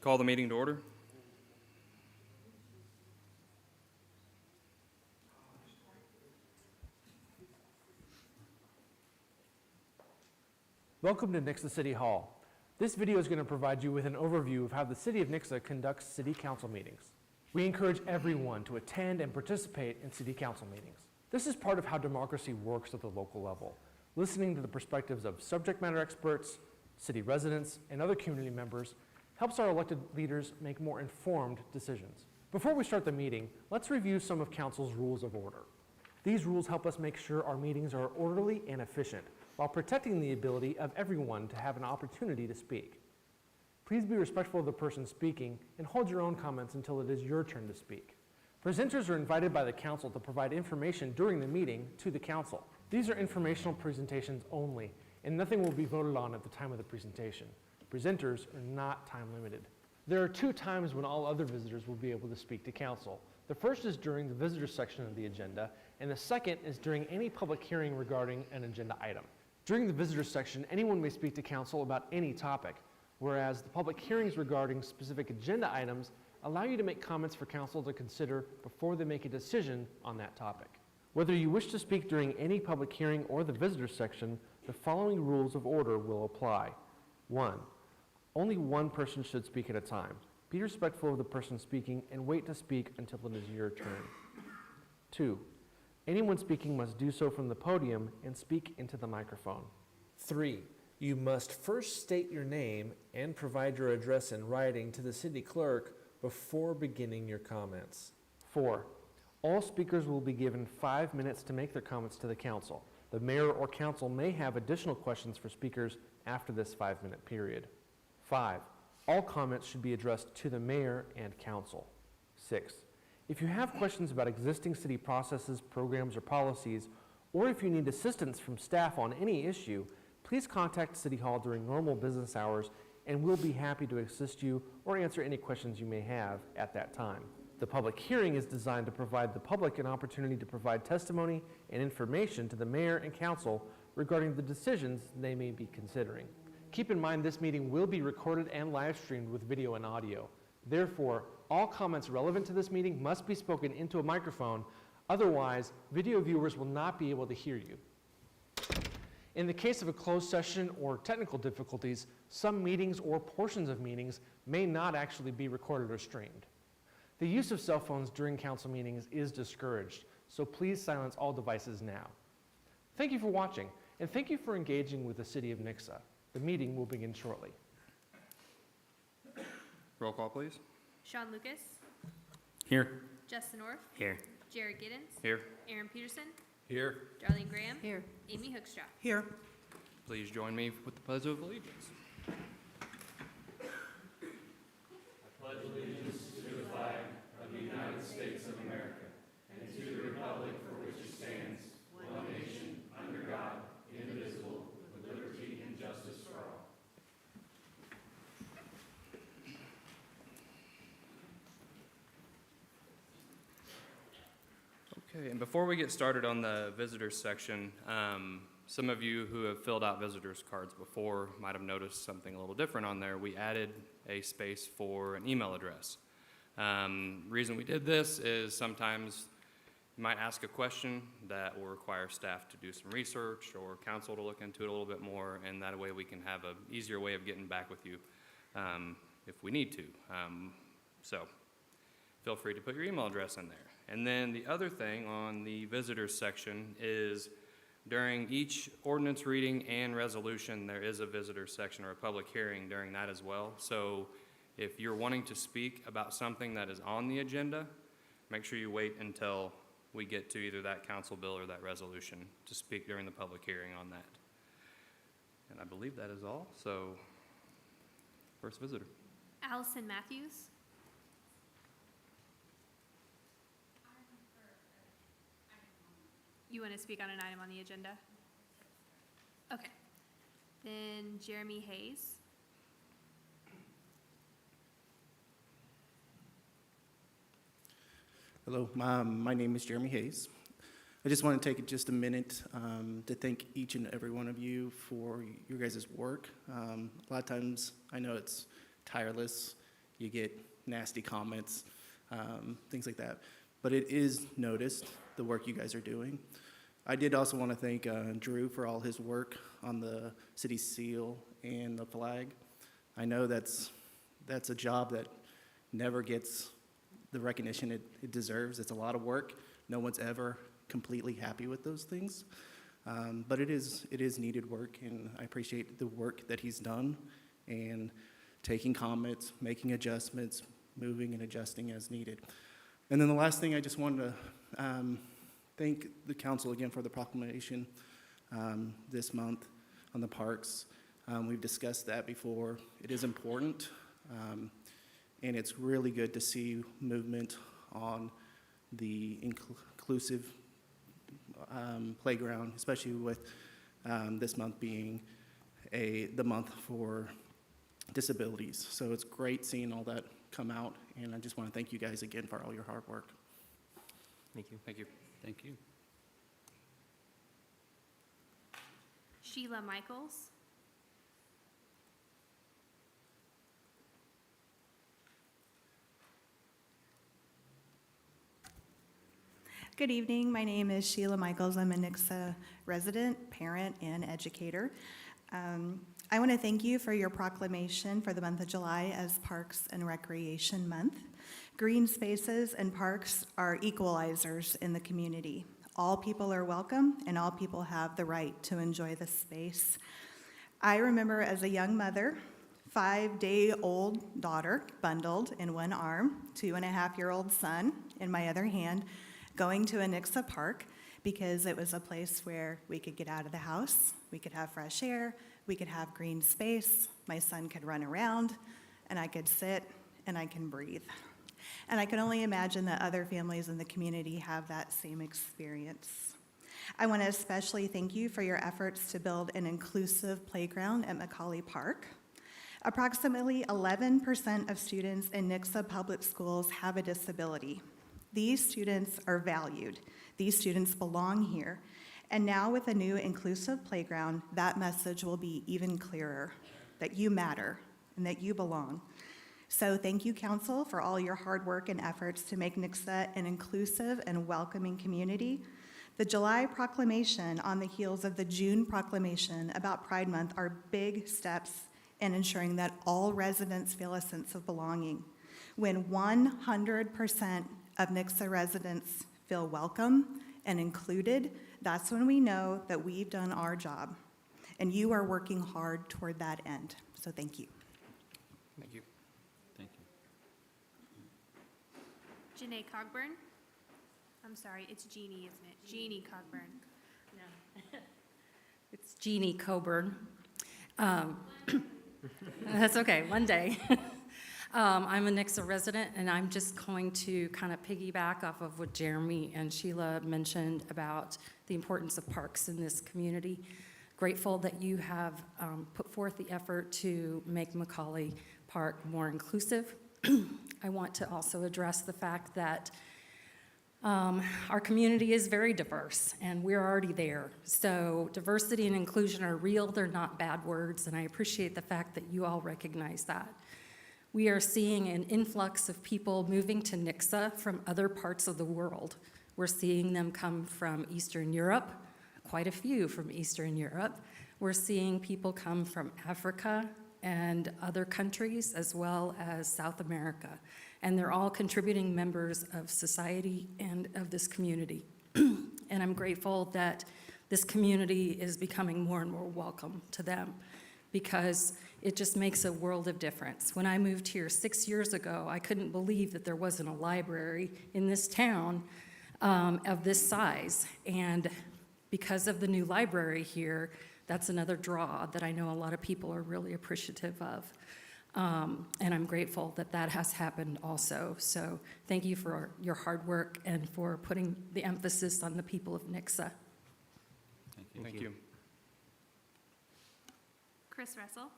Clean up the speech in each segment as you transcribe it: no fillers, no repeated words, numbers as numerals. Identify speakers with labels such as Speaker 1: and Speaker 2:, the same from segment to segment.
Speaker 1: Call the meeting to order.
Speaker 2: Welcome to Nixa City Hall. This video is going to provide you with an overview of how the City of Nixa conducts City Council meetings. We encourage everyone to attend and participate in City Council meetings. This is part of how democracy works at the local level, listening to the perspectives of subject matter experts, city residents, and other community members helps our elected leaders make more informed decisions. Before we start the meeting, let's review some of Council's rules of order. These rules help us make sure our meetings are orderly and efficient, while protecting the ability of everyone to have an opportunity to speak. Please be respectful of the person speaking and hold your own comments until it is your turn to speak. Presenters are invited by the council to provide information during the meeting to the council. These are informational presentations only, and nothing will be voted on at the time of the presentation. Presenters are not time limited. There are 2 times when all other visitors will be able to speak to council. The first is during the visitor section of the agenda, and the second is during any public hearing regarding an agenda item. During the visitor section, anyone may speak to council about any topic, whereas the public hearings regarding specific agenda items allow you to make comments for council to consider before they make a decision on that topic. Whether you wish to speak during any public hearing or the visitor section, the following rules of order will apply. 1. Only one person should speak at a time. Be respectful of the person speaking and wait to speak until it is your turn. 2. Anyone speaking must do so from the podium and speak into the microphone. 3. You must first state your name and provide your address in writing to the city clerk before beginning your comments. 4. All speakers will be given 5 minutes to make their comments to the council. The mayor or council may have additional questions for speakers after this 5-minute period. 5. All comments should be addressed to the mayor and council. 6. If you have questions about existing city processes, programs, or policies, or if you need assistance from staff on any issue, please contact City Hall during normal business hours and we'll be happy to assist you or answer any questions you may have at that time. The public hearing is designed to provide the public an opportunity to provide testimony and information to the mayor and council regarding the decisions they may be considering. Keep in mind this meeting will be recorded and live streamed with video and audio. Therefore, all comments relevant to this meeting must be spoken into a microphone, otherwise video viewers will not be able to hear you. In the case of a closed session or technical difficulties, some meetings or portions of meetings may not actually be recorded or streamed. The use of cell phones during council meetings is discouraged, so please silence all devices now. Thank you for watching, and thank you for engaging with the City of Nixa. The meeting will begin shortly.
Speaker 1: Roll call, please.
Speaker 3: Sean Lucas,
Speaker 1: Here.
Speaker 3: Justin Orff,
Speaker 1: Here.
Speaker 3: Jared Giddens,
Speaker 1: Here.
Speaker 3: Aaron Peterson,
Speaker 1: Here.
Speaker 3: Darlene Graham,
Speaker 4: Here.
Speaker 3: Amy Hoekstra.
Speaker 4: Here.
Speaker 1: Please join me with the Pledge of Allegiance. Okay, and before we get started on the visitors section, some of you who have filled out visitors cards before might have noticed something a little different on there. We added a space for an email address. Reason we did this is sometimes you might ask a question that will require staff to do some research or council to look into it a little bit more, and that way we can have an easier way of getting back with you if we need to. So feel free to put your email address in there. And then the other thing on the visitors section is during each ordinance reading and resolution, there is a visitor section or a public hearing during that as well. So if you're wanting to speak about something that is on the agenda, make sure you wait until we get to either that council bill or that resolution to speak during the public hearing on that. And I believe that is all. So first visitor.
Speaker 3: Allison Matthews. You want to speak on an item on the agenda? Okay. Then Jeremy Hayes.
Speaker 5: Hello, my name is Jeremy Hayes. I just want to take just a minute to thank each and every one of you for your guys' work. A lot of times I know it's tireless you get nasty comments, things like that. But it is noticed, the work you guys are doing. I did also want to thank Drew for all his work on the city seal and the flag. I know that's a job that never gets the recognition it deserves. It's a lot of work. No one's ever completely happy with those things. But it is needed work, and I appreciate the work that he's done and taking comments, making adjustments, moving and adjusting as needed. And then the last thing, I just wanted to thank the council again for the proclamation this month on the parks. We've discussed that before. It is important, and it's really good to see movement on the inclusive playground, especially with this month being the month for disabilities. So it's great seeing all that come out, and I just want to thank you guys again for all your hard work.
Speaker 4: Thank you.
Speaker 1: Thank you.
Speaker 4: Thank you.
Speaker 3: Sheila Michaels.
Speaker 6: Good evening. My name is Sheila Michaels. I'm a Nixa resident, parent, and educator. I want to thank you for your proclamation for the month of July as Parks and Recreation Month. Green spaces and parks are equalizers in the community. All people are welcome, and all people have the right to enjoy the space. I remember as a young mother, 5-day-old daughter bundled in one arm, 2.5-year-old son in my other hand, going to a Nixa park because it was a place where we could get out of the house, we could have fresh air, we could have green space, my son could run around, and I could sit and I can breathe. And I can only imagine that other families in the community have that same experience. I want to especially thank you for your efforts to build an inclusive playground at Macaulay Park. Approximately 11% of students in Nixa public schools have a disability. These students are valued. These students belong here. And now with a new inclusive playground, that message will be even clearer, that you matter and that you belong. So thank you, Council, for all your hard work and efforts to make Nixa an inclusive and welcoming community. The July proclamation on the heels of the June proclamation about Pride Month are big steps in ensuring that all residents feel a sense of belonging. When 100% of Nixa residents feel welcome and included, that's when we know that we've done our job. And you are working hard toward that end. So thank you.
Speaker 1: Thank you.
Speaker 4: Thank you.
Speaker 3: Janae Cogburn. I'm sorry, it's Jeannie, isn't it? Jeannie Cogburn.
Speaker 7: No. It's Jeannie Coburn. That's okay, one day. I'm a Nixa resident, and I'm just going to kind of piggyback off of what Jeremy and Sheila mentioned about the importance of parks in this community. Grateful that you have put forth the effort to make Macaulay Park more inclusive. I want to also address the fact that our community is very diverse, and we're already there. So diversity and inclusion are real, they're not bad words, and I appreciate the fact that you all recognize that. We are seeing an influx of people moving to Nixa from other parts of the world. We're seeing them come from Eastern Europe, quite a few from Eastern Europe. We're seeing people come from Africa and other countries, as well as South America. And they're all contributing members of society and of this community. And I'm grateful that this community is becoming more and more welcome to them, because it just makes a world of difference. When I moved here 6 years ago, I couldn't believe that there wasn't a library in this town of this size. And because of the new library here, that's another draw that I know a lot of people are really appreciative of. And I'm grateful that that has happened also. So thank you for your hard work and for putting the emphasis on the people of Nixa.
Speaker 1: Thank you.
Speaker 3: Chris Russell.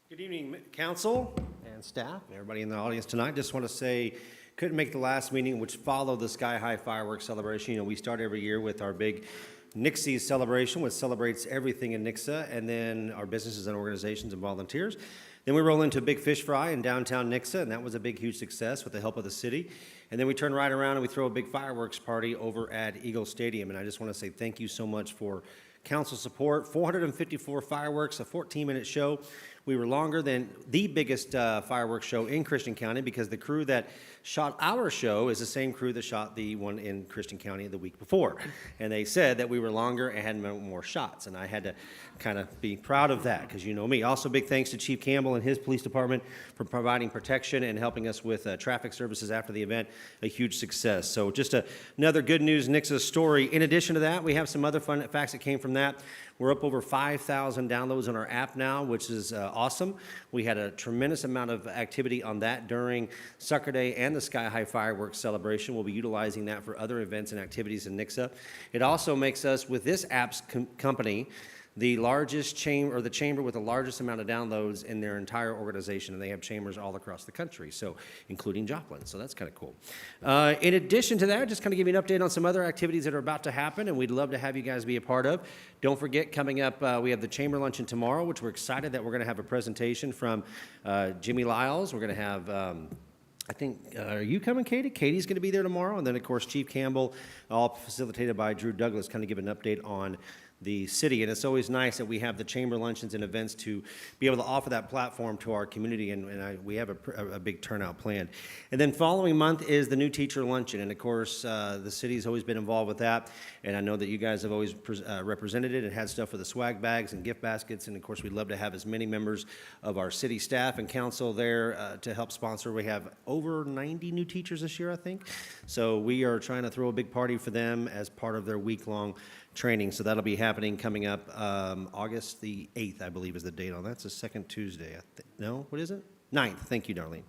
Speaker 8: Good evening, council and staff, and everybody in the audience tonight. Just want to say, couldn't make the last meeting, which followed the Sky High fireworks celebration. You know, we start every year with our big Nixi's celebration, which celebrates everything in Nixa, and then our businesses and organizations and volunteers. Then we roll into a big fish fry in downtown Nixa, and that was a big, huge success with the help of the city. And then we turn right around and we throw a big fireworks party over at Eagle Stadium. And I just want to say thank you so much for council support. 454 fireworks, a 14-minute show. We were longer than the biggest fireworks show in Christian County because the crew that shot our show is the same crew that shot the one in Christian County the week before. And they said that we were longer and had more shots. And I had to kind of be proud of that because you know me. Also, big thanks to Chief Campbell and his police department for providing protection and helping us with traffic services after the event. A huge success. So just another good news Nixa story. In addition to that, we have some other fun facts that came from that. We're up over 5,000 downloads on our app now, which is awesome. We had a tremendous amount of activity on that during Sucker Day and the Sky High Fireworks celebration. We'll be utilizing that for other events and activities in Nixa. It also makes us, with this app's company, the largest chamber, or the chamber with the largest amount of downloads in their entire organization, and they have chambers all across the country, so including Joplin, so that's kind of cool. In addition to that, just kind of give you an update on some other activities that are about to happen, and we'd love to have you guys be a part of. Don't forget, coming up, we have the chamber luncheon tomorrow, which we're excited that we're going to have a presentation from Jimmy Lyles. We're going to have I think, are you coming, Katie? Katie's going to be there tomorrow. And then, of course, Chief Campbell, all facilitated by Drew Douglas, kind of give an update on the city. And it's always nice that we have the chamber luncheons and events to be able to offer that platform to our community, and we have a big turnout planned. And then following month is the new teacher luncheon, and of course, the city's always been involved with that, and I know that you guys have always represented it and had stuff for the swag bags and gift baskets, and of course, we'd love to have as many members of our city staff and council there to help sponsor. We have over 90 new teachers this year, I think, so we are trying to throw a big party for them as part of their week-long training. So that'll be happening coming up August the 8th, I believe is the date on that. It's the second Tuesday. No, what is it? 9th. Thank you, Darlene.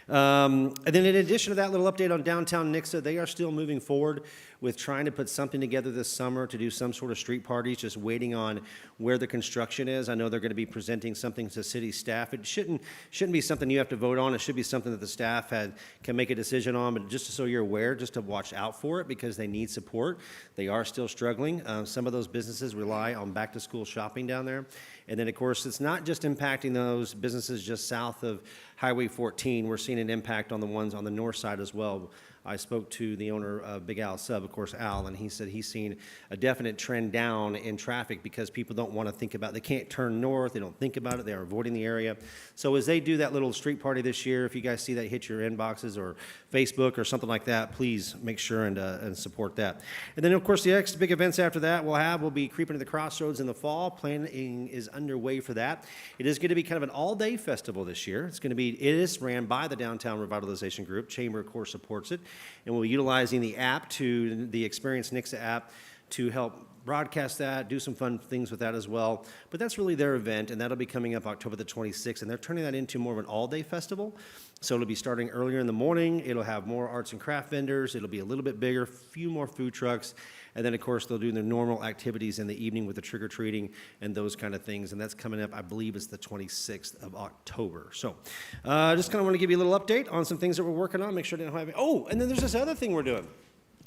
Speaker 8: And then in addition to that little update on downtown Nixa, they are still moving forward with trying to put something together this summer to do some sort of street parties, just waiting on where the construction is. I know they're going to be presenting something to city staff. It shouldn't be something you have to vote on. It should be something that the staff can make a decision on, but just so you're aware, just to watch out for it because they need support. They are still struggling. Some of those businesses rely on back-to-school shopping down there. And then, of course, it's not just impacting those businesses just south of Highway 14. We're seeing an impact on the ones on the north side as well. I spoke to the owner of Big Al Sub, of course, Al, and he said he's seen a definite trend down in traffic because people don't want to think about, they can't turn north, they don't think about it, they are avoiding the area. So as they do that little street party this year, if you guys see that hit your inboxes or Facebook or something like that, please make sure and support that. And then, of course, the next big events after that we'll be Creeping to the Crossroads in the fall. Planning is underway for that. It is going to be kind of an all-day festival this year. It is ran by the Downtown Revitalization Group. Chamber, of course, supports it. And we'll be utilizing the app the Experience Nixa app to help broadcast that, do some fun things with that as well. But that's really their event, and that'll be coming up October the 26th, and they're turning that into more of an all-day festival. So it'll be starting earlier in the morning. It'll have more arts and craft vendors. It'll be a little bit bigger, few more food trucks. And then, of course, they'll do their normal activities in the evening with the trick-or-treating and those kind of things. And that's coming up, I believe it's the 26th of October. So just kind of want to give you a little update on some things that we're working on. Make sure I didn't have it. Oh, and then there's this other thing we're doing.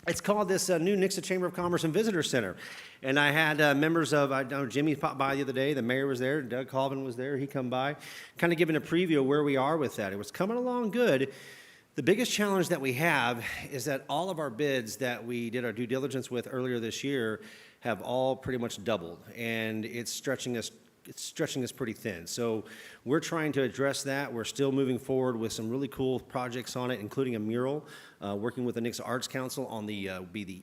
Speaker 8: It's called this new Nixa Chamber of Commerce and Visitor Center. And I had members of, I know Jimmy popped by the other day, the mayor was there, Doug Colvin was there, he come by, kind of giving a preview of where we are with that. It was coming along good. The biggest challenge that we have is that all of our bids that we did our due diligence with earlier this year have all pretty much doubled, and it's stretching us pretty thin. So we're trying to address that. We're still moving forward with some really cool projects on it, including a mural, working with the Nixa Arts Council on the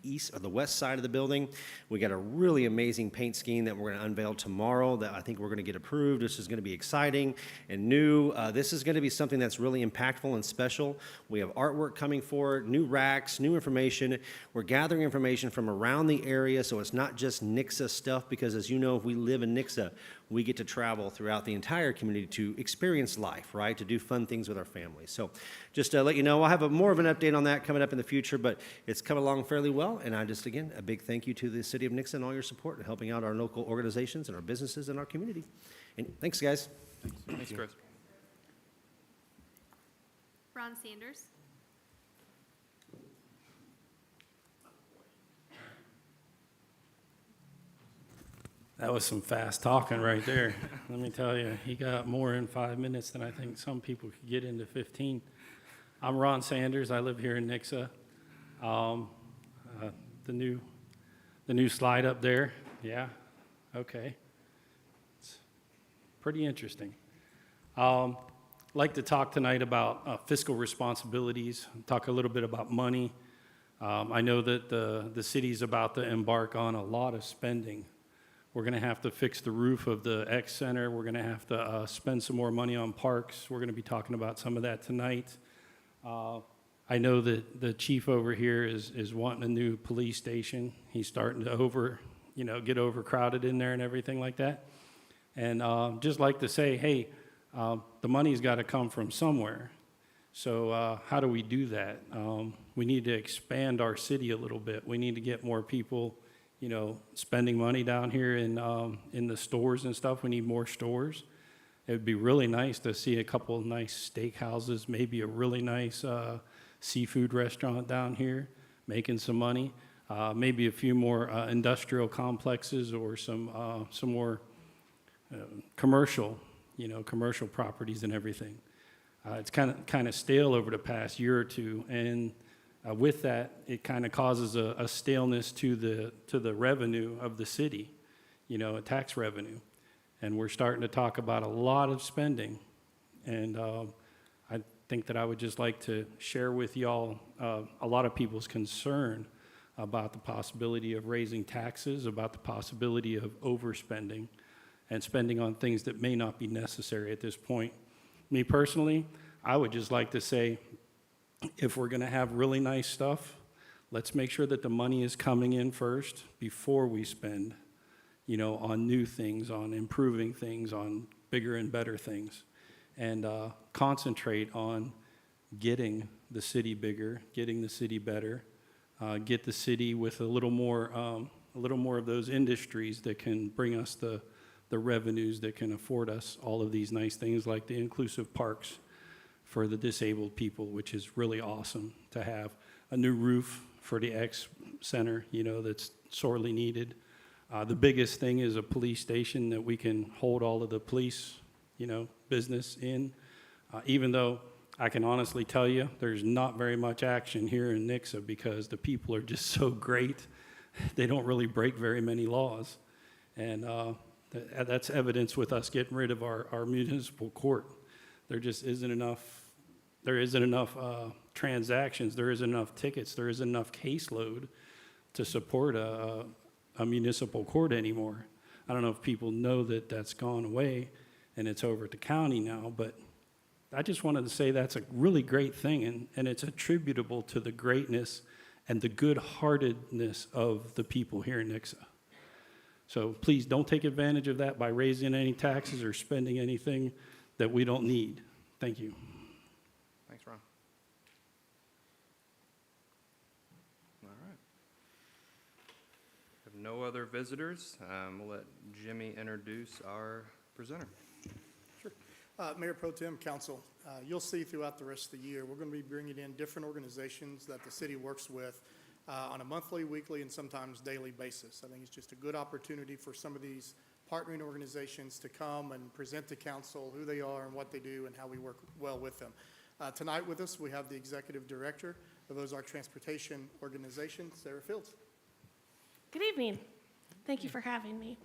Speaker 8: east or the west side of the building. We got a really amazing paint scheme that we're going to unveil tomorrow that I think we're going to get approved. This is going to be exciting and new. This is going to be something that's really impactful and special. We have artwork coming forward, new racks, new information. We're gathering information from around the area, so it's not just Nixa stuff, because as you know, if we live in Nixa, we get to travel throughout the entire community to experience life, right? To do fun things with our families. So just to let you know, I'll have more of an update on that coming up in the future, but it's come along fairly well. And again, a big thank you to the City of Nixa and all your support in helping out our local organizations and our businesses and our community. And thanks, guys.
Speaker 1: Thanks, Chris.
Speaker 3: Ron Sanders.
Speaker 9: That was some fast talking right there. Let me tell you, he got more in 5 minutes than I think some people could get into 15. I'm Ron Sanders. I live here in Nixa. The new slide up there, yeah, okay. It's pretty interesting. Like to talk tonight about fiscal responsibilities, talk a little bit about money. I know that the city's about to embark on a lot of spending. We're going to have to fix the roof of the X Center. We're going to have to spend some more money on parks. We're going to be talking about some of that tonight. I know that the chief over here is wanting a new police station. He's starting to get overcrowded in there and everything like that. And just like to say, hey, the money's got to come from somewhere. So how do we do that? We need to expand our city a little bit. We need to get more people, spending money down here in the stores and stuff. We need more stores. It would be really nice to see a couple of nice steakhouses, maybe a really nice seafood restaurant down here, making some money. Maybe a few more industrial complexes or some more commercial properties and everything. It's kind of stale over the past year or two, and with that, it kind of causes a staleness to the revenue of the city, a tax revenue. And we're starting to talk about a lot of spending. And I think that I would just like to share with y'all a lot of people's concern about the possibility of raising taxes, about the possibility of overspending and spending on things that may not be necessary at this point. Me personally, I would just like to say, if we're going to have really nice stuff, let's make sure that the money is coming in first before we spend, on new things, on improving things, on bigger and better things, and concentrate on getting the city bigger, getting the city better, get the city with a little more of those industries that can bring us the revenues that can afford us all of these nice things like the inclusive parks for the disabled people, which is really awesome to have. A new roof for the X Center, that's sorely needed. The biggest thing is a police station that we can hold all of the police, business in. Even though I can honestly tell you there's not very much action here in Nixa because the people are just so great. They don't really break very many laws. And that's evidence with us getting rid of our municipal court. There just isn't enough. There isn't enough transactions. There isn't enough tickets. There isn't enough caseload to support a municipal court anymore. I don't know if people know that that's gone away and it's over at the county now, but I just wanted to say that's a really great thing, and it's attributable to the greatness and the good-heartedness of the people here in Nixa. So please don't take advantage of that by raising any taxes or spending anything that we don't need. Thank you.
Speaker 1: Thanks, Ron. All right. If no other visitors, we'll let Jimmy introduce our presenter.
Speaker 10: Mayor Pro Tem, Council, you'll see throughout the rest of the year, we're going to be bringing in different organizations that the city works with on a monthly, weekly, and sometimes daily basis. I think it's just a good opportunity for some of these partnering organizations to come and present to council who they are and what they do and how we work well with them. Tonight with us, we have the Executive Director of Ozark Transportation Organization, Sarah Fields.
Speaker 11: Good evening. Thank you for having me.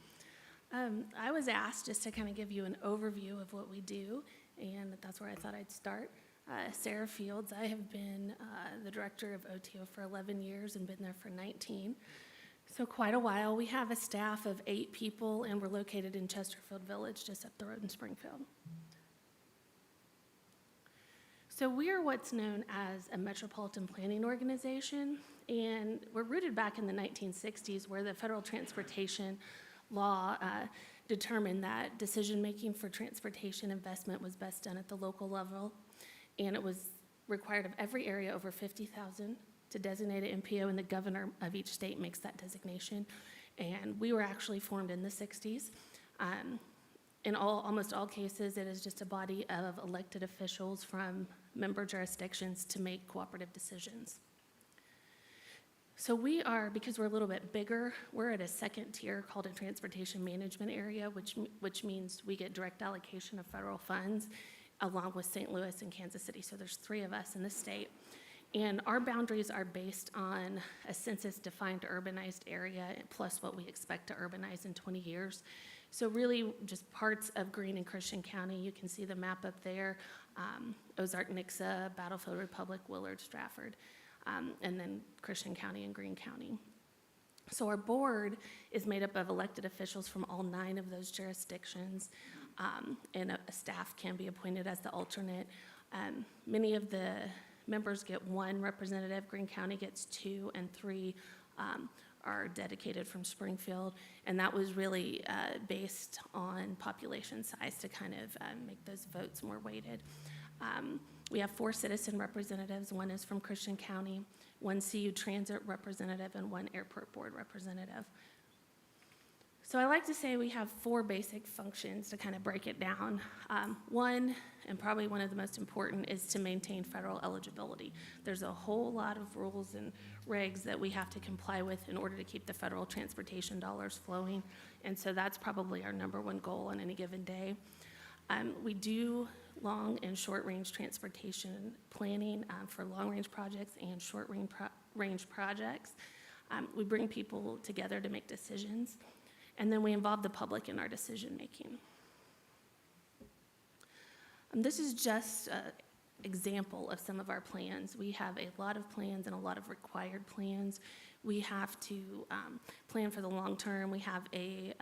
Speaker 11: I was asked just to kind of give you an overview of what we do, and that's where I thought I'd start. Sarah Fields, I have been the director of OTO for 11 years and been there for 19, so quite a while. We have a staff of 8 people, and we're located in Chesterfield Village, just up the road in Springfield. So we are what's known as a metropolitan planning organization, and we're rooted back in the 1960s, where the federal transportation law determined that decision-making for transportation investment was best done at the local level, and it was required of every area over 50,000 to designate an MPO, and the governor of each state makes that designation. And we were actually formed in the 60s. In almost all cases, it is just a body of elected officials from member jurisdictions to make cooperative decisions. So we are, because we're a little bit bigger, we're at a second tier called a transportation management area, which means we get direct allocation of federal funds along with St. Louis and Kansas City. So there's 3 of us in the state. And our boundaries are based on a census-defined urbanized area plus what we expect to urbanize in 20 years. So really just parts of Greene and Christian County. You can see the map up there, Ozark, Nixa, Battlefield Republic, Willard, Stratford, and then Christian County and Greene County. So our board is made up of elected officials from all 9 of those jurisdictions, and a staff can be appointed as the alternate. Many of the members get 1 representative, Greene County gets 2, and 3 are dedicated from Springfield. And that was really based on population size to kind of make those votes more weighted. We have 4 citizen representatives. 1 is from Christian County, 1 CU Transit representative, and 1 Airport Board representative. So I like to say we have 4 basic functions to kind of break it down. 1, and probably one of the most important, is to maintain federal eligibility. There's a whole lot of rules and regs that we have to comply with in order to keep the federal transportation dollars flowing, and so that's probably our #1 goal on any given day. We do long and short-range transportation planning for long-range projects and short-range projects. We bring people together to make decisions. And then we involve the public in our decision-making. This is just an example of some of our plans. We have a lot of plans and a lot of required plans. We have to plan for the long term. We have a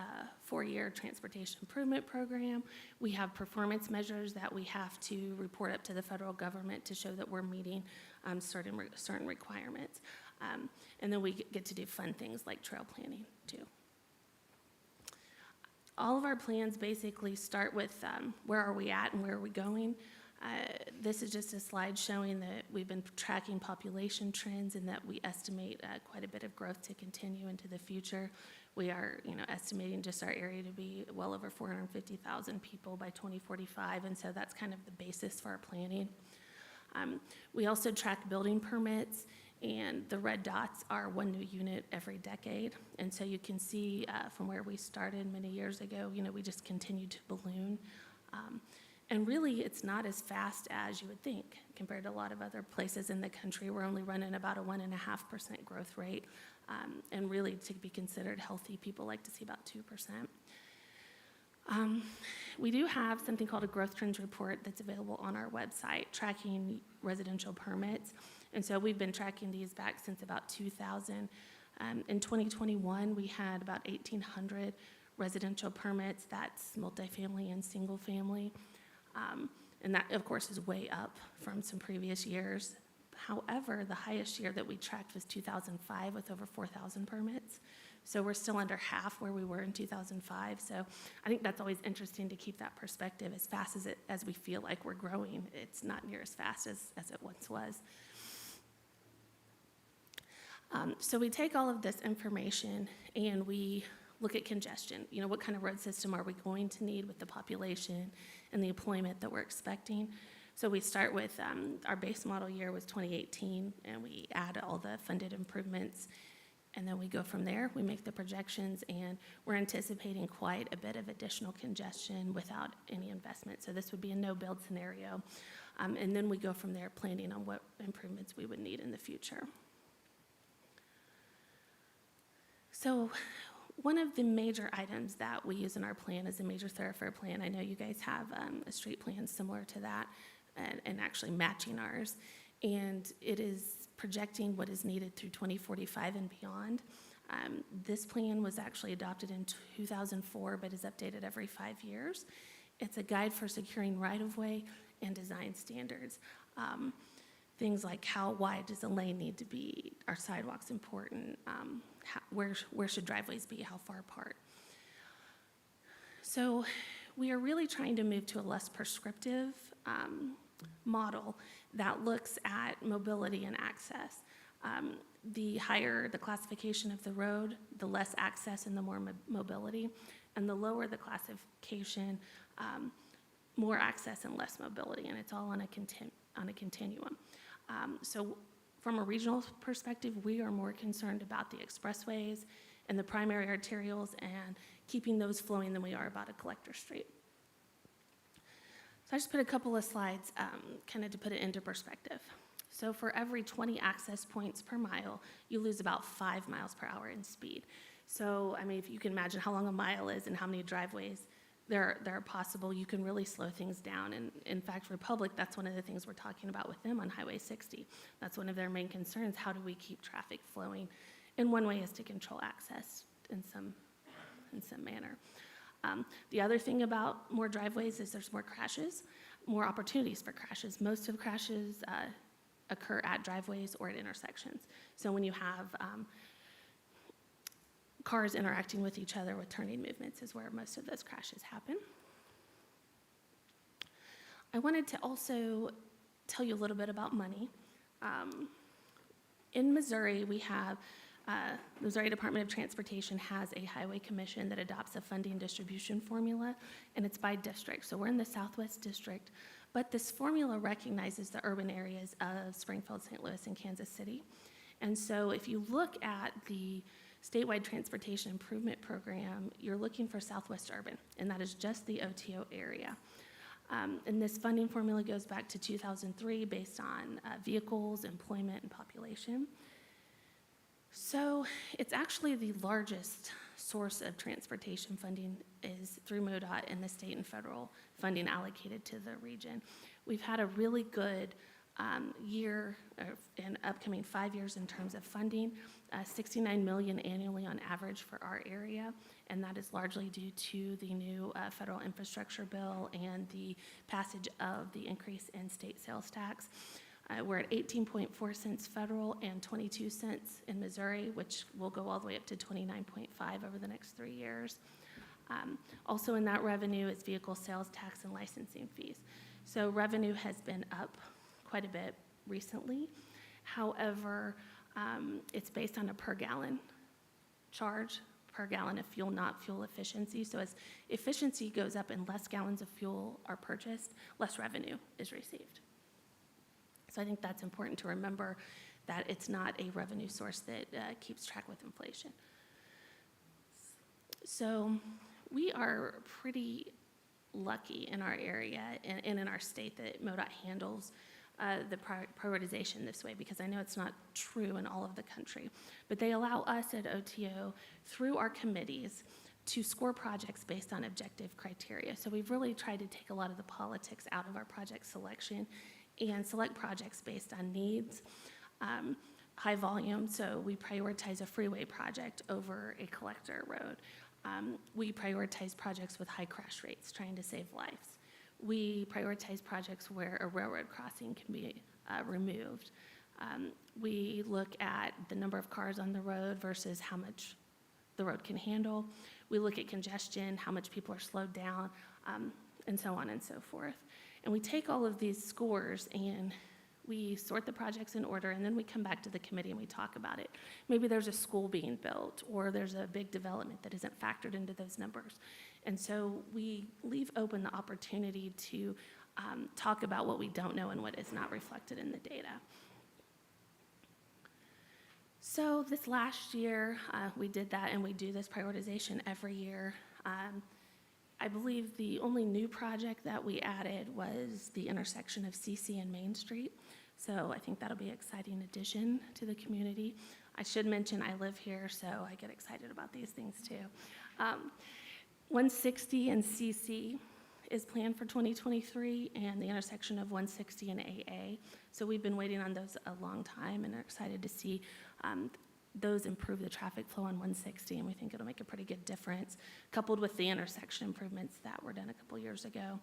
Speaker 11: 4-year transportation improvement program. We have performance measures that we have to report up to the federal government to show that we're meeting certain requirements. And then we get to do fun things like trail planning too. All of our plans basically start with where are we at and where are we going. This is just a slide showing that we've been tracking population trends and that we estimate quite a bit of growth to continue into the future. We are, estimating just our area to be well over 450,000 people by 2045, and so that's kind of the basis for our planning. We also track building permits, and the red dots are 1 new unit every decade. And so you can see from where we started many years ago, we just continue to balloon. And really, it's not as fast as you would think compared to a lot of other places in the country. We're only running about a 1.5% growth rate. And really, to be considered healthy, people like to see about 2%. We do have something called a growth trends report that's available on our website, tracking residential permits. And so we've been tracking these back since about 2000. In 2021, we had about 1,800 residential permits. That's multifamily and single family. And that, of course, is way up from some previous years. However, the highest year that we tracked was 2005 with over 4,000 permits. So we're still under half where we were in 2005. So I think that's always interesting to keep that perspective. As fast as we feel like we're growing, it's not near as fast as it once was. So we take all of this information and we look at congestion. What kind of road system are we going to need with the population and the employment that we're expecting? So we start with our base model year was 2018, and we add all the funded improvements. And then we go from there, we make the projections, and we're anticipating quite a bit of additional congestion without any investment. So this would be a no-build scenario. And then we go from there, planning on what improvements we would need in the future. So one of the major items that we use in our plan is a major thoroughfare plan. I know you guys have a street plan similar to that and actually matching ours. And it is projecting what is needed through 2045 and beyond. This plan was actually adopted in 2004, but is updated every 5 years. It's a guide for securing right-of-way and design standards. Things like how wide does a lane need to be? Are sidewalks important? Where should driveways be? How far apart? So we are really trying to move to a less prescriptive model that looks at mobility and access. The higher the classification of the road, the less access and the more mobility. And the lower the classification, more access and less mobility. And it's all on a continuum. So from a regional perspective, we are more concerned about the expressways and the primary arterials and keeping those flowing than we are about a collector street. So I just put a couple of slides kind of to put it into perspective. So for every 20 access points per mile, you lose about 5 miles per hour in speed. So, I mean, if you can imagine how long a mile is and how many driveways there are possible, you can really slow things down. And in fact, Republic, that's one of the things we're talking about with them on Highway 60. That's one of their main concerns. How do we keep traffic flowing? And one way is to control access in some manner. The other thing about more driveways is there's more crashes, more opportunities for crashes. Most of crashes occur at driveways or at intersections. So when you have cars interacting with each other with turning movements is where most of those crashes happen. I wanted to also tell you a little bit about money. In Missouri, we have the Missouri Department of Transportation has a highway commission that adopts a funding distribution formula, and it's by district. So we're in the Southwest District, but this formula recognizes the urban areas of Springfield, St. Louis, and Kansas City. And so if you look at the statewide transportation improvement program, you're looking for Southwest Urban, and that is just the OTO area. And this funding formula goes back to 2003 based on vehicles, employment, and population. So it's actually the largest source of transportation funding is through MoDOT and the state and federal funding allocated to the region. We've had a really good year and upcoming 5 years in terms of funding, $69 million annually on average for our area, and that is largely due to the new federal infrastructure bill and the passage of the increase in state sales tax. We're at 18.4 cents federal and 22 cents in Missouri, which will go all the way up to 29.5 over the next 3 years. Also in that revenue is vehicle sales tax and licensing fees. So revenue has been up quite a bit recently. However, it's based on a per gallon charge, per gallon of fuel, not fuel efficiency. So as efficiency goes up and less gallons of fuel are purchased, less revenue is received. So I think that's important to remember that it's not a revenue source that keeps track with inflation. So we are pretty lucky in our area and in our state that MoDOT handles the prioritization this way, because I know it's not true in all of the country. But they allow us at OTO, through our committees, to score projects based on objective criteria. So we've really tried to take a lot of the politics out of our project selection and select projects based on needs, high volume. So we prioritize a freeway project over a collector road. We prioritize projects with high crash rates, trying to save lives. We prioritize projects where a railroad crossing can be removed. We look at the number of cars on the road versus how much the road can handle. We look at congestion, how much people are slowed down, and so on and so forth. And we take all of these scores and we sort the projects in order, and then we come back to the committee and we talk about it. Maybe there's a school being built, or there's a big development that isn't factored into those numbers. And so we leave open the opportunity to talk about what we don't know and what is not reflected in the data. So this last year, we did that, and we do this prioritization every year. I believe the only new project that we added was the intersection of CC and Main Street. So I think that'll be an exciting addition to the community. I should mention I live here, so I get excited about these things too. 160 and CC is planned for 2023, and the intersection of 160 and AA. So we've been waiting on those a long time and are excited to see those improve the traffic flow on 160, and we think it'll make a pretty good difference, coupled with the intersection improvements that were done a couple years ago.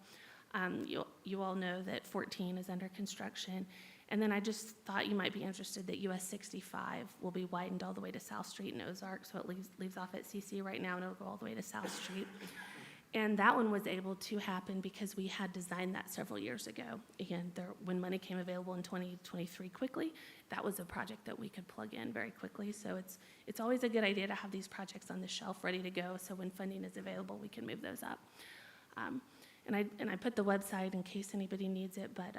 Speaker 11: You all know that 14 is under construction, and then I just thought you might be interested that US 65 will be widened all the way to South Street in Ozark, so it leaves off at CC right now, and it'll go all the way to South Street. And that one was able to happen because we had designed that several years ago. And when money came available in 2023 quickly, that was a project that we could plug in very quickly. So it's always a good idea to have these projects on the shelf ready to go, so when funding is available, we can move those up. And I put the website in case anybody needs it, but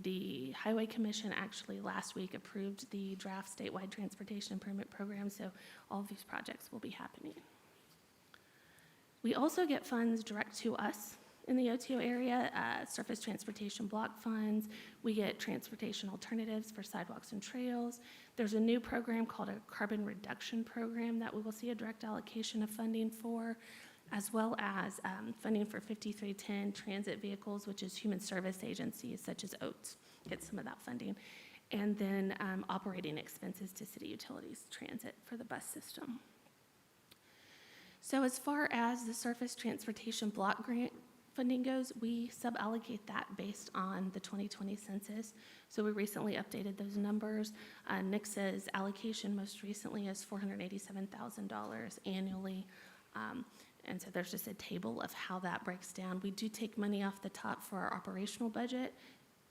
Speaker 11: The Highway Commission actually last week approved the draft statewide transportation improvement program, so all of these projects will be happening. We also get funds direct to us in the OTO area, surface transportation block funds. We get transportation alternatives for sidewalks and trails. There's a new program called a carbon reduction program that we will see a direct allocation of funding for, as well as funding for 5310 transit vehicles, which is human service agencies such as OATS get some of that funding. And then operating expenses to city utilities transit for the bus system. So as far as the surface transportation block grant funding goes, we suballocate that based on the 2020 census. So we recently updated those numbers. Nixa's allocation most recently is $487,000 annually. And so there's just a table of how that breaks down. We do take money off the top for our operational budget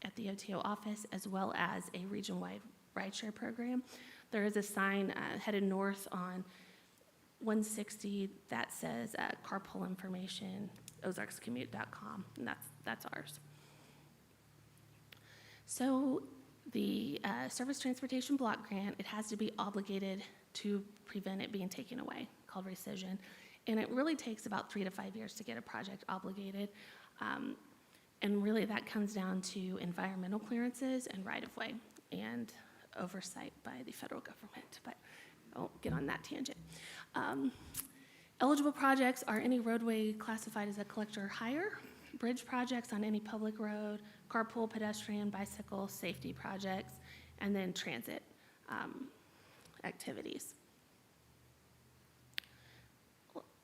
Speaker 11: at the OTO office, as well as a region-wide rideshare program. There is a sign headed north on 160 that says carpool information, ozarkscommute.com, and that's ours. So the surface transportation block grant, it has to be obligated to prevent it being taken away, called rescission. And it really takes about 3 to 5 years to get a project obligated. And really that comes down to environmental clearances and right-of-way and oversight by the federal government, but I won't get on that tangent. Eligible projects are any roadway classified as a collector or hire, bridge projects on any public road, carpool, pedestrian, bicycle, safety projects, and then transit activities.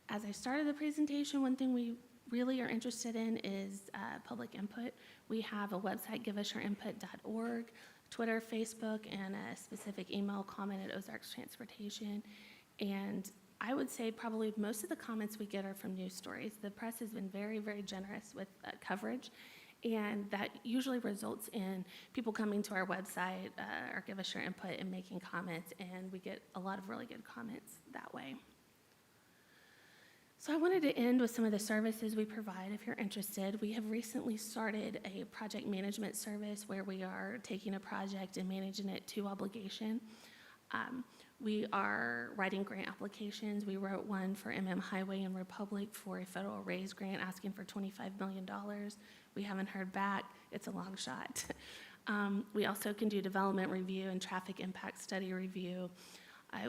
Speaker 11: As I started the presentation, one thing we really are interested in is public input. We have a website, giveusyourinput.org, Twitter, Facebook, and a specific email comment at Ozarks Transportation. And I would say probably most of the comments we get are from news stories. The press has been very, very generous with coverage, and that usually results in people coming to our website or Give Us Your Input and making comments, and we get a lot of really good comments that way. So I wanted to end with some of the services we provide if you're interested. We have recently started a project management service where we are taking a project and managing it to obligation. We are writing grant applications. We wrote one for Highway and Republic for a federal raise grant asking for $25 million. We haven't heard back. It's a long shot. We also can do development review and traffic impact study review.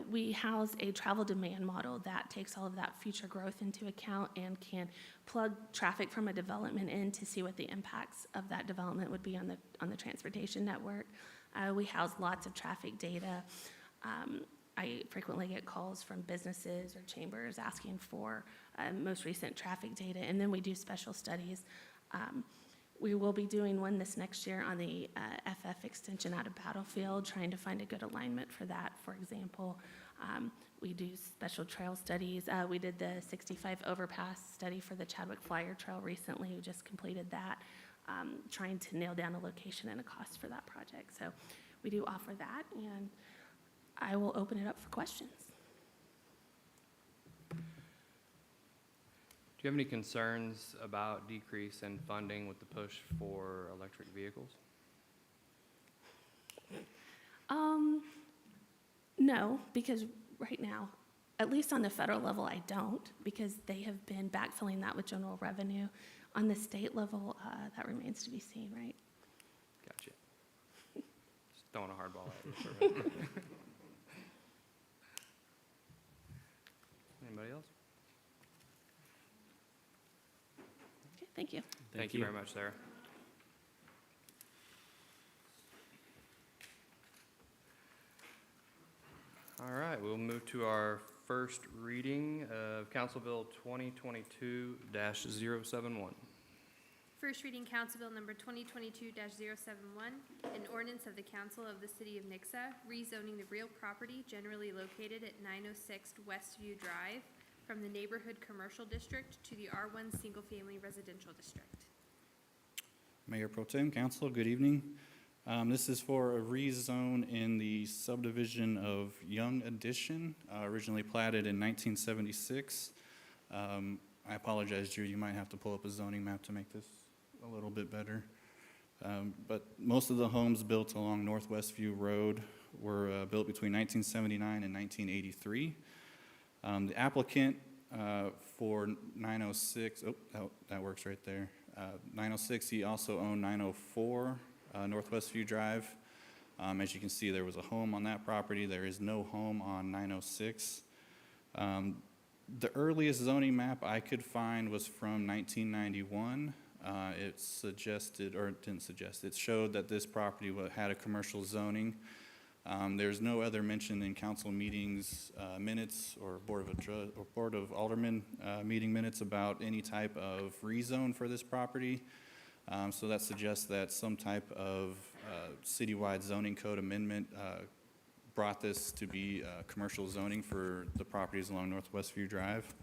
Speaker 11: We house a travel demand model that takes all of that future growth into account and can plug traffic from a development in to see what the impacts of that development would be on the transportation network. We house lots of traffic data. I frequently get calls from businesses or chambers asking for most recent traffic data, and then we do special studies. We will be doing one this next year on the FF extension out of Battlefield, trying to find a good alignment for that, for example. We do special trail studies. We did the 65 overpass study for the Chadwick Flyer Trail recently. We just completed that, trying to nail down a location and a cost for that project. So we do offer that, and I will open it up for questions.
Speaker 1: Do you have any concerns about decrease in funding with the push for electric vehicles?
Speaker 11: No, because right now, at least on the federal level, I don't, because they have been backfilling that with general revenue. On the state level, that remains to be seen, right?
Speaker 1: Gotcha. Just throwing a hardball at you. Anybody else?
Speaker 11: Okay, thank you.
Speaker 1: Thank you very much, Sarah. All right, we'll move to our first reading of Council Bill 2022-071.
Speaker 3: First reading Council Bill number 2022-071, an ordinance of the Council of the City of Nixa, rezoning the real property generally located at 906 Westview Drive from the Neighborhood Commercial District to the R1 Single Family Residential District.
Speaker 12: Mayor Pro Tem, Council, good evening. This is for a rezone in the subdivision of Young Addition, originally platted in 1976. I apologize, Drew, you might have to pull up a zoning map to make this a little bit better. But most of the homes built along Northwest View Road were built between 1979 and 1983. The applicant for 906, that works right there. 906, he also owned 904 Northwest View Drive. As you can see, there was a home on that property. There is no home on 906. The earliest zoning map I could find was from 1991. It suggested, or it didn't suggest, it showed that this property had a commercial zoning. There's no other mention in council meetings minutes or Board of Aldermen meeting minutes about any type of rezone for this property. So that suggests that some type of citywide zoning code amendment brought this to be commercial zoning for the properties along Northwest View Drive.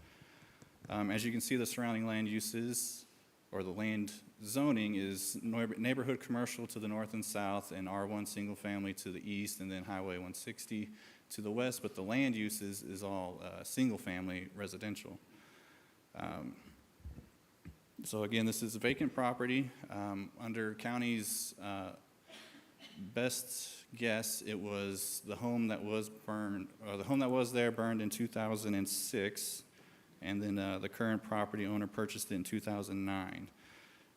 Speaker 12: As you can see, the surrounding land uses, or the land zoning, is neighborhood commercial to the north and south, and R1 single family to the east, and then Highway 160 to the west, but the land uses is all single family residential. So again, this is a vacant property. Under county's best guess, it was the home that was burned, or the home that was there burned in 2006, and then the current property owner purchased it in 2009.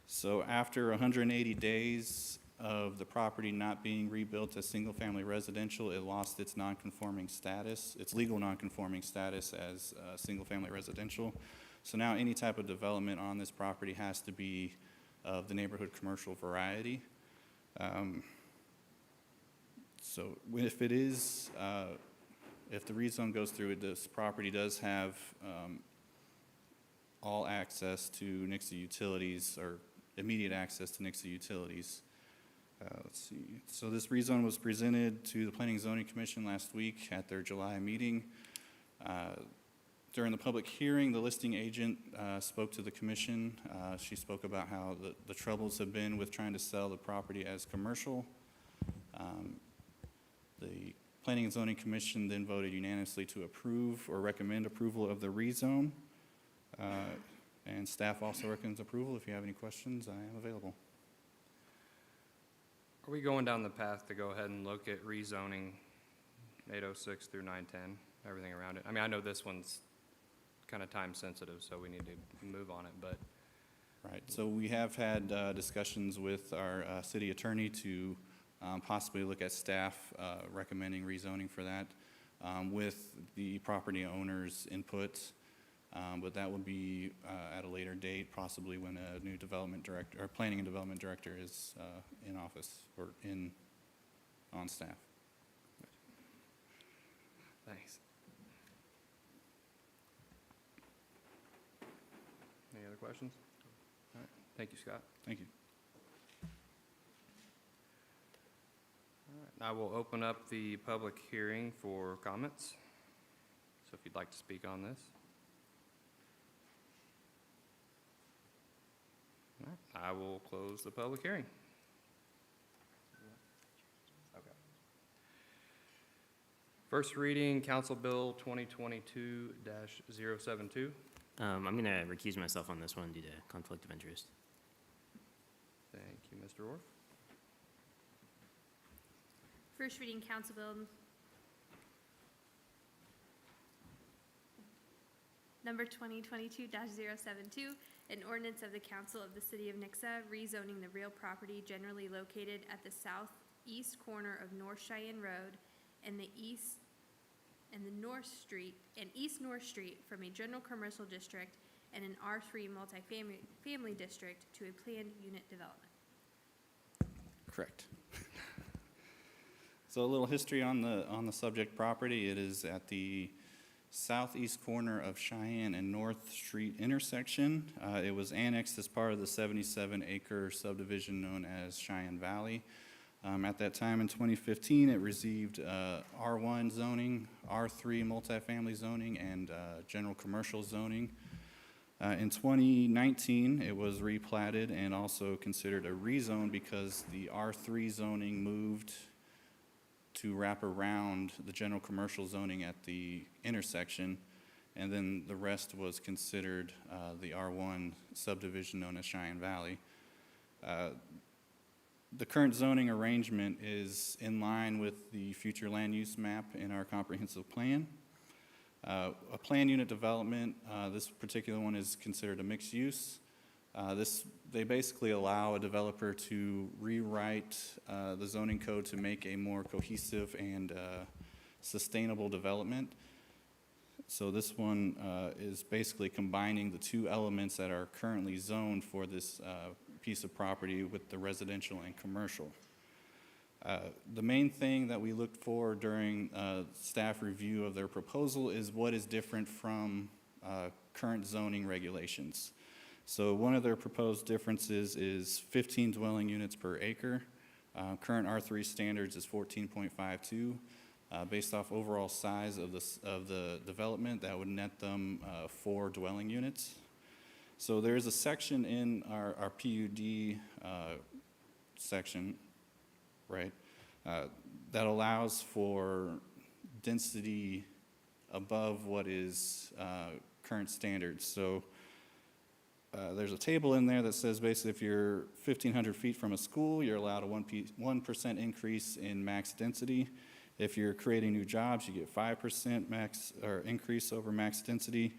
Speaker 12: So after 180 days of the property not being rebuilt as single-family residential, it lost its non-conforming status, its legal non-conforming status as single-family residential. So now any type of development on this property has to be of the neighborhood commercial variety. So if it is, if the rezone goes through, this property does have all access to Nixa utilities, or immediate access to Nixa utilities. Let's see. So this rezone was presented to the Planning and Zoning Commission last week at their July meeting. During the public hearing, the listing agent spoke to the commission. She spoke about how the troubles have been with trying to sell the property as commercial. The Planning and Zoning Commission then voted unanimously to approve or recommend approval of the rezone. And staff also recommends approval. If you have any questions, I am available.
Speaker 1: Are we going down the path to go ahead and look at rezoning 806 through 910, everything around it? I mean, I know this one's kind of time sensitive, so we need to move on it, but.
Speaker 12: Right, so we have had discussions with our city attorney to possibly look at staff recommending rezoning for that with the property owner's input. But that would be at a later date, possibly when a new development director, or planning and development director is in office or on staff.
Speaker 1: Thanks. Any other questions? All right. Thank you, Scott.
Speaker 12: Thank you.
Speaker 1: All right. I will open up the public hearing for comments. So if you'd like to speak on this. All right. I will close the public hearing. Okay. First reading, Council Bill 2022-072.
Speaker 4: I'm going to recuse myself on this one due to conflict of interest.
Speaker 1: Thank you, Mr. Orff.
Speaker 3: First reading, Council Bill number 2022-072, an ordinance of the Council of the City of Nixa rezoning the real property generally located at the southeast corner of North Cheyenne Road and the East North Street from a general commercial district and an R3 multi-family district to a planned unit development.
Speaker 12: Correct. So a little history on the subject property. It is at the southeast corner of Cheyenne and North Street intersection. It was annexed as part of the 77-acre subdivision known as Cheyenne Valley. At that time in 2015, it received R1 zoning, R3 multifamily zoning, and general commercial zoning. In 2019, it was replatted and also considered a rezone because the R3 zoning moved to wrap around the general commercial zoning at the intersection, and then the rest was considered the R1 subdivision known as Cheyenne Valley. The current zoning arrangement is in line with the future land use map in our comprehensive plan. A plan unit development, this particular one is considered a mixed use. They basically allow a developer to rewrite the zoning code to make a more cohesive and sustainable development. So this one is basically combining the two elements that are currently zoned for this piece of property with the residential and commercial. The main thing that we looked for during staff review of their proposal is what is different from current zoning regulations. So one of their proposed differences is 15 dwelling units per acre. Current R3 standards is 14.52. Based off overall size of the development, that would net them 4 dwelling units. So there is a section in our PUD section, right, that allows for density above what is current standards. So there's a table in there that says basically if you're 1,500 feet from a school, you're allowed a 1% increase in max density. If you're creating new jobs, you get 5% max or increase over max density.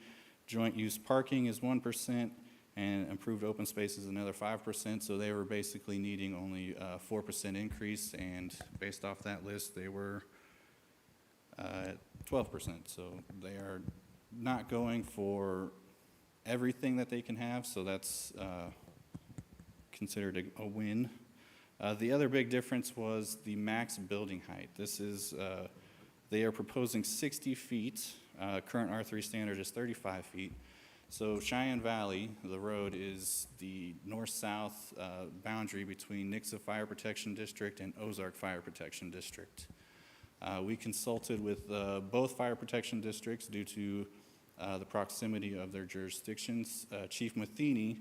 Speaker 12: Joint use parking is 1%, and improved open space is another 5%. So they were basically needing only a 4% increase, and based off that list, they were at 12%. So they are not going for everything that they can have, so that's considered a win. The other big difference was the max building height. This is, they are proposing 60 feet. Current R3 standard is 35 feet. So Cheyenne Valley, the road, is the north-south boundary between Nixa Fire Protection District and Ozark Fire Protection District. We consulted with both fire protection districts due to the proximity of their jurisdictions. Chief Matheny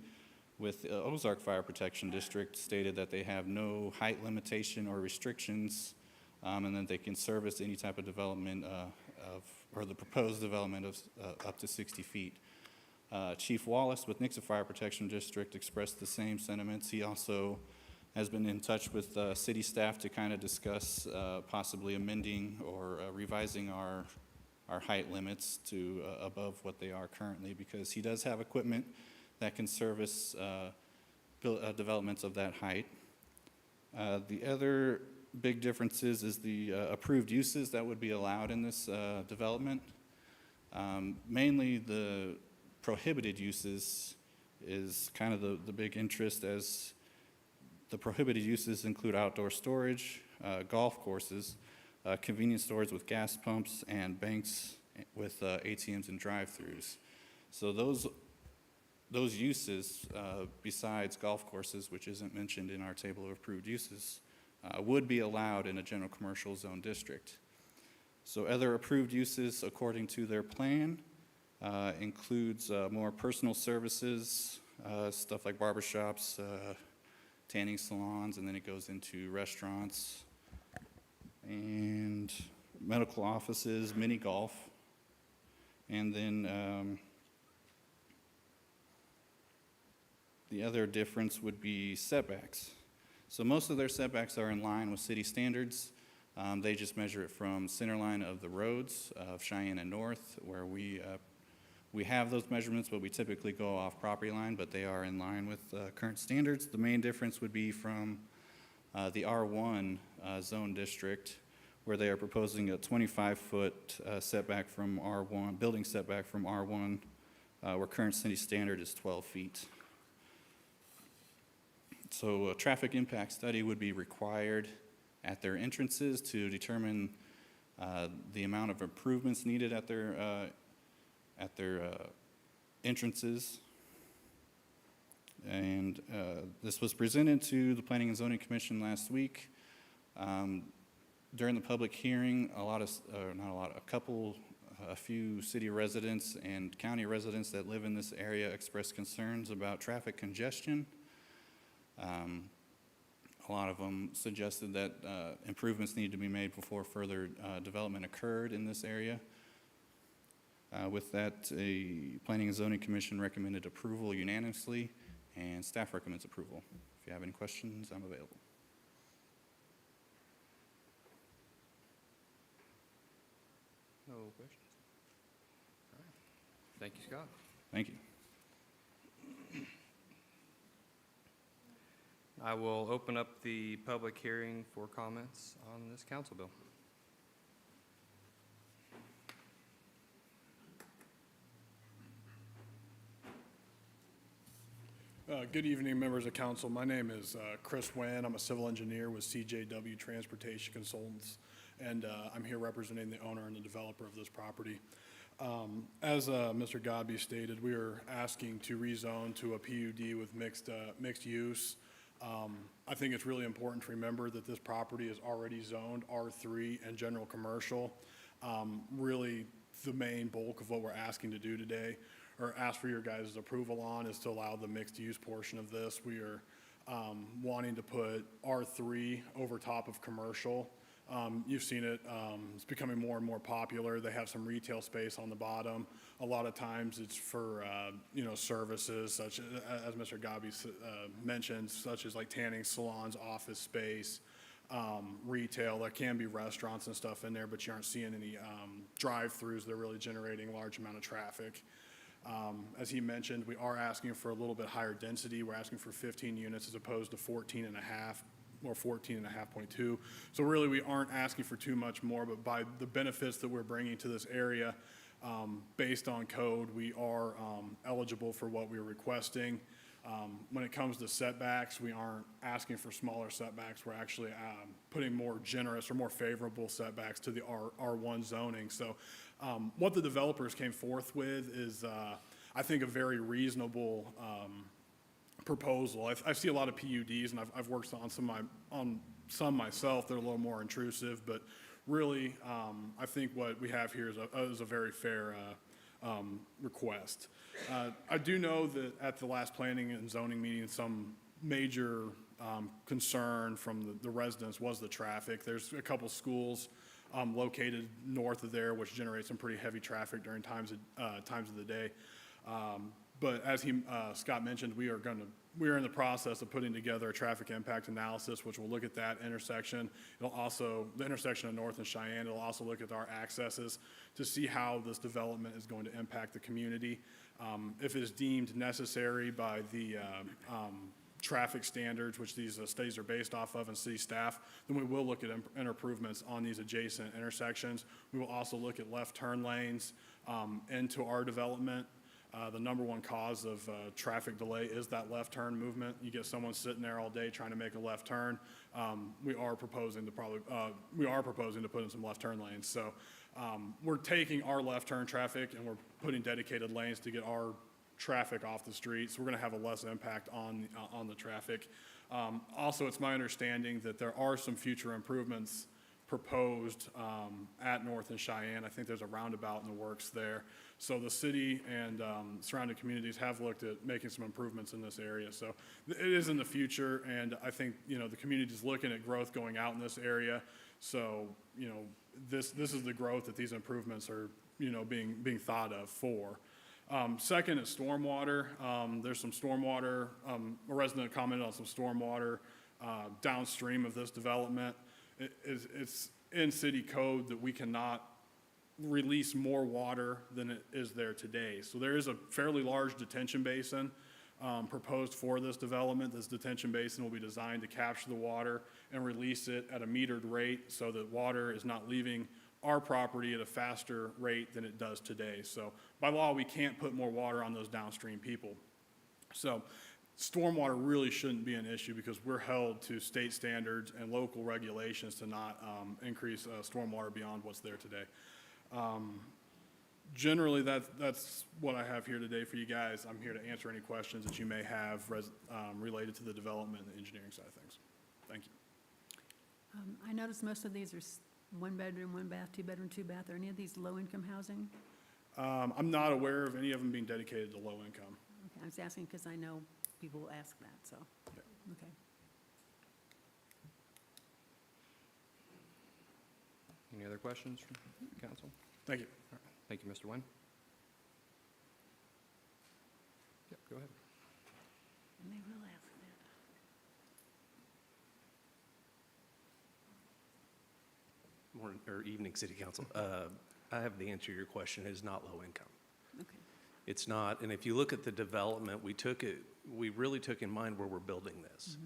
Speaker 12: with Ozark Fire Protection District stated that they have no height limitation or restrictions, and that they can service any type of development or the proposed development of up to 60 feet. Chief Wallace with Nixa Fire Protection District expressed the same sentiments. He also has been in touch with city staff to kind of discuss possibly amending or revising our height limits to above what they are currently, because he does have equipment that can service developments of that height. The other big differences is the approved uses that would be allowed in this development. Mainly the prohibited uses is kind of the big interest, as the prohibited uses include outdoor storage, golf courses, convenience stores with gas pumps, and banks with ATMs and drive-throughs. So those uses, besides golf courses, which isn't mentioned in our table of approved uses, would be allowed in a general commercial zone district. So other approved uses according to their plan includes more personal services, stuff like barbershops, tanning salons, and then it goes into restaurants and medical offices, mini golf, and then the other difference would be setbacks. So most of their setbacks are in line with city standards. They just measure it from center line of the roads of Cheyenne and North, where we have those measurements, but we typically go off property line, but they are in line with current standards. The main difference would be from the R1 zone district, where they are proposing a 25-foot setback from R1, building setback from R1, where current city standard is 12 feet. So a traffic impact study would be required at their entrances to determine the amount of improvements needed at their entrances. And this was presented to the Planning and Zoning Commission last week. During the public hearing, a few city residents and county residents that live in this area expressed concerns about traffic congestion. A lot of them suggested that improvements needed to be made before further development occurred in this area. With that, a Planning and Zoning Commission recommended approval unanimously, and staff recommends approval. If you have any questions, I'm available.
Speaker 1: No questions? All right. Thank you, Scott.
Speaker 12: Thank you.
Speaker 1: I will open up the public hearing for comments on this council bill.
Speaker 13: Good evening, members of council. My name is Chris Wen. I'm a civil engineer with CJW Transportation Consultants, and I'm here representing the owner and the developer of this property. As Mr. Godby stated, we are asking to rezone to a PUD with mixed use. I think it's really important to remember that this property is already zoned R3 and general commercial. Really, the main bulk of what we're asking to do today, or ask for your guys' approval on, is to allow the mixed-use portion of this. We are wanting to put R3 over top of commercial. You've seen it, it's becoming more and more popular. They have some retail space on the bottom. A lot of times it's for, services such as Mr. Godby mentioned, such as like tanning salons, office space, retail. There can be restaurants and stuff in there, but you aren't seeing any drive-throughs that are really generating a large amount of traffic. As he mentioned, we are asking for a little bit higher density. We're asking for 15 units as opposed to 14 and a half or 14.5.2. So really, we aren't asking for too much more, but by the benefits that we're bringing to this area, based on code, we are eligible for what we're requesting. When it comes to setbacks, we aren't asking for smaller setbacks. We're actually putting more generous or more favorable setbacks to the R1 zoning. So what the developers came forth with is, I think, a very reasonable proposal. I see a lot of PUDs, and I've worked on some myself. They're a little more intrusive, but really, I think what we have here is a very fair request. I do know that at the last planning and zoning meeting, some major concern from the residents was the traffic. There's a couple schools located north of there, which generate some pretty heavy traffic during times of the day. But as Scott mentioned, we are in the process of putting together a traffic impact analysis, which will look at that intersection. It'll also, the intersection of North and Cheyenne, it'll also look at our accesses to see how this development is going to impact the community. If it is deemed necessary by the traffic standards, which these studies are based off of, and city staff, then we will look at improvements on these adjacent intersections. We will also look at left turn lanes into our development. The number one cause of traffic delay is that left turn movement. You get someone sitting there all day trying to make a left turn. We are proposing to put in some left turn lanes. So we're taking our left turn traffic and we're putting dedicated lanes to get our traffic off the street. So we're going to have a less impact on the traffic. Also, it's my understanding that there are some future improvements proposed at North and Cheyenne. I think there's a roundabout in the works there. So the city and surrounding communities have looked at making some improvements in this area. So it is in the future, and I think, the community is looking at growth going out in this area. So, this is the growth that these improvements are, being thought of for. Second is stormwater. There's some stormwater, a resident commented on some stormwater downstream of this development. It's in city code that we cannot release more water than it is there today. So there is a fairly large detention basin proposed for this development. This detention basin will be designed to capture the water and release it at a metered rate so that water is not leaving our property at a faster rate than it does today. So by law, we can't put more water on those downstream people. So stormwater really shouldn't be an issue because we're held to state standards and local regulations to not increase stormwater beyond what's there today. Generally, that's what I have here today for you guys. I'm here to answer any questions that you may have related to the development and the engineering side of things. Thank you.
Speaker 14: I noticed most of these are one bedroom, one bath, two bedroom, two bath. Are any of these low-income housing?
Speaker 13: I'm not aware of any of them being dedicated to low income.
Speaker 14: Okay, I was asking because I know people will ask that, so,
Speaker 13: Yeah.
Speaker 14: okay.
Speaker 1: Any other questions from council?
Speaker 13: Thank you.
Speaker 1: All right. Thank you, Mr. Wynn. Yep, go ahead.
Speaker 14: And they will ask that.
Speaker 15: Morning, or evening, City Council. I have the answer to your question. It is not low income.
Speaker 14: Okay.
Speaker 15: It's not, and if you look at the development, we really took in mind where we're building this.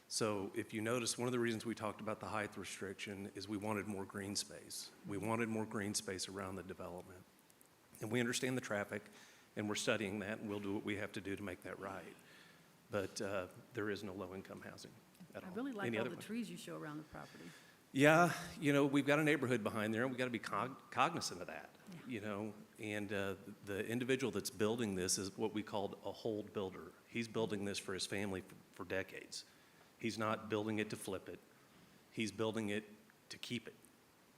Speaker 15: So if you notice, one of the reasons we talked about the height restriction is we wanted more green space. We wanted more green space around the development. And we understand the traffic, and we're studying that, and we'll do what we have to do to make that right. But there is no low-income housing at all.
Speaker 14: I really like
Speaker 15: Any
Speaker 14: all
Speaker 15: other
Speaker 14: the
Speaker 15: question?
Speaker 14: trees you show around the property.
Speaker 15: Yeah, we've got a neighborhood behind there, and we've got to be cognizant of that, And the individual that's building this is what we called a hold builder. He's building this for his family for decades. He's not building it to flip it. He's building it to keep it.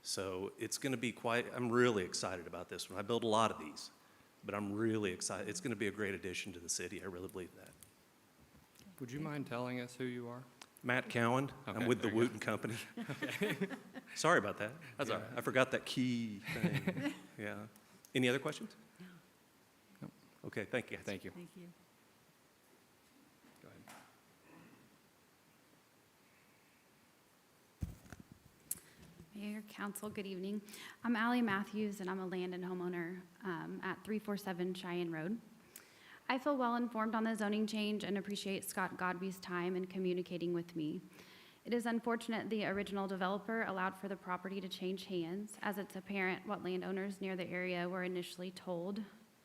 Speaker 15: So it's going to be I'm really excited about this one. I build a lot of these, but I'm really excited. It's going to be a great addition to the city. I really believe that.
Speaker 1: Would you mind telling us who you are?
Speaker 15: Matt Cowan.
Speaker 1: Okay,
Speaker 15: I'm with the
Speaker 1: there you go.
Speaker 15: Wooten Company. Sorry about that.
Speaker 1: That's all right.
Speaker 15: I forgot that key thing. Yeah. Any other questions?
Speaker 14: No.
Speaker 1: Nope.
Speaker 15: Okay, thank you.
Speaker 1: Thank you.
Speaker 14: Thank you.
Speaker 1: Go ahead.
Speaker 16: Mayor, Council, good evening. I'm Allie Matthews, and I'm a land and homeowner at 347 Cheyenne Road. I feel well informed on the zoning change and appreciate Scott Godby's time in communicating with me. It is unfortunate the original developer allowed for the property to change hands, as it's apparent what landowners near the area were initially told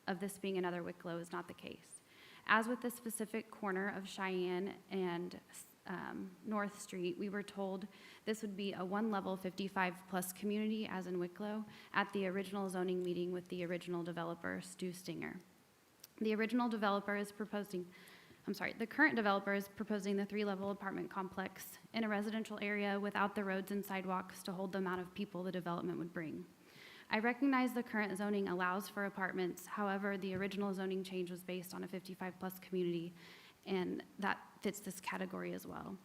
Speaker 16: of this being another Wicklow is not the case. As with the specific corner of Cheyenne and North Street, we were told this would be a one-level 55-plus community, as in Wicklow, at the original zoning meeting with the original developer, Stu Stinger. The current developer is proposing the three-level apartment complex in a residential area without the roads and sidewalks to hold the amount of people the development would bring. I recognize the current zoning allows for apartments, however, the original zoning change was based on a 55-plus community, and that fits this category as well.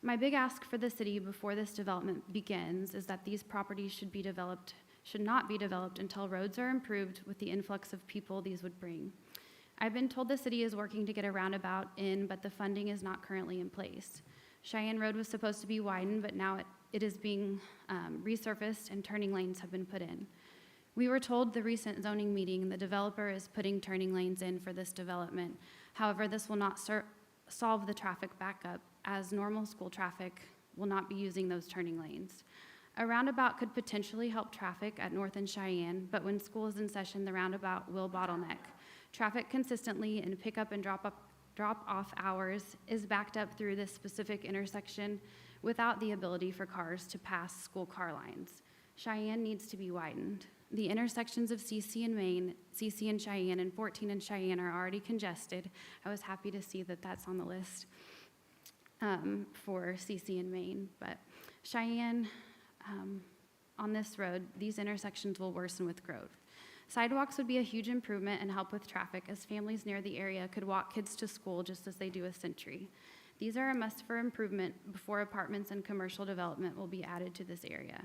Speaker 16: My big ask for the city before this development begins is that these properties should not be developed until roads are improved with the influx of people these would bring. I've been told the city is working to get a roundabout in, but the funding is not currently in place. Cheyenne Road was supposed to be widened, but now it is being resurfaced and turning lanes have been put in. We were told the recent zoning meeting the developer is putting turning lanes in for this development. However, this will not solve the traffic backup, as normal school traffic will not be using those turning lanes. A roundabout could potentially help traffic at North and Cheyenne, but when school is in session, the roundabout will bottleneck. Traffic consistently in pickup and drop-off hours is backed up through this specific intersection without the ability for cars to pass school car lines. Cheyenne needs to be widened. The intersections of CC and Main, CC and Cheyenne, and 14 and Cheyenne are already congested. I was happy to see that that's on the list for CC and Main, but Cheyenne, on this road, these intersections will worsen with growth. Sidewalks would be a huge improvement and help with traffic, as families near the area could walk kids to school just as they do with Century. These are a must for improvement before apartments and commercial development will be added to this area.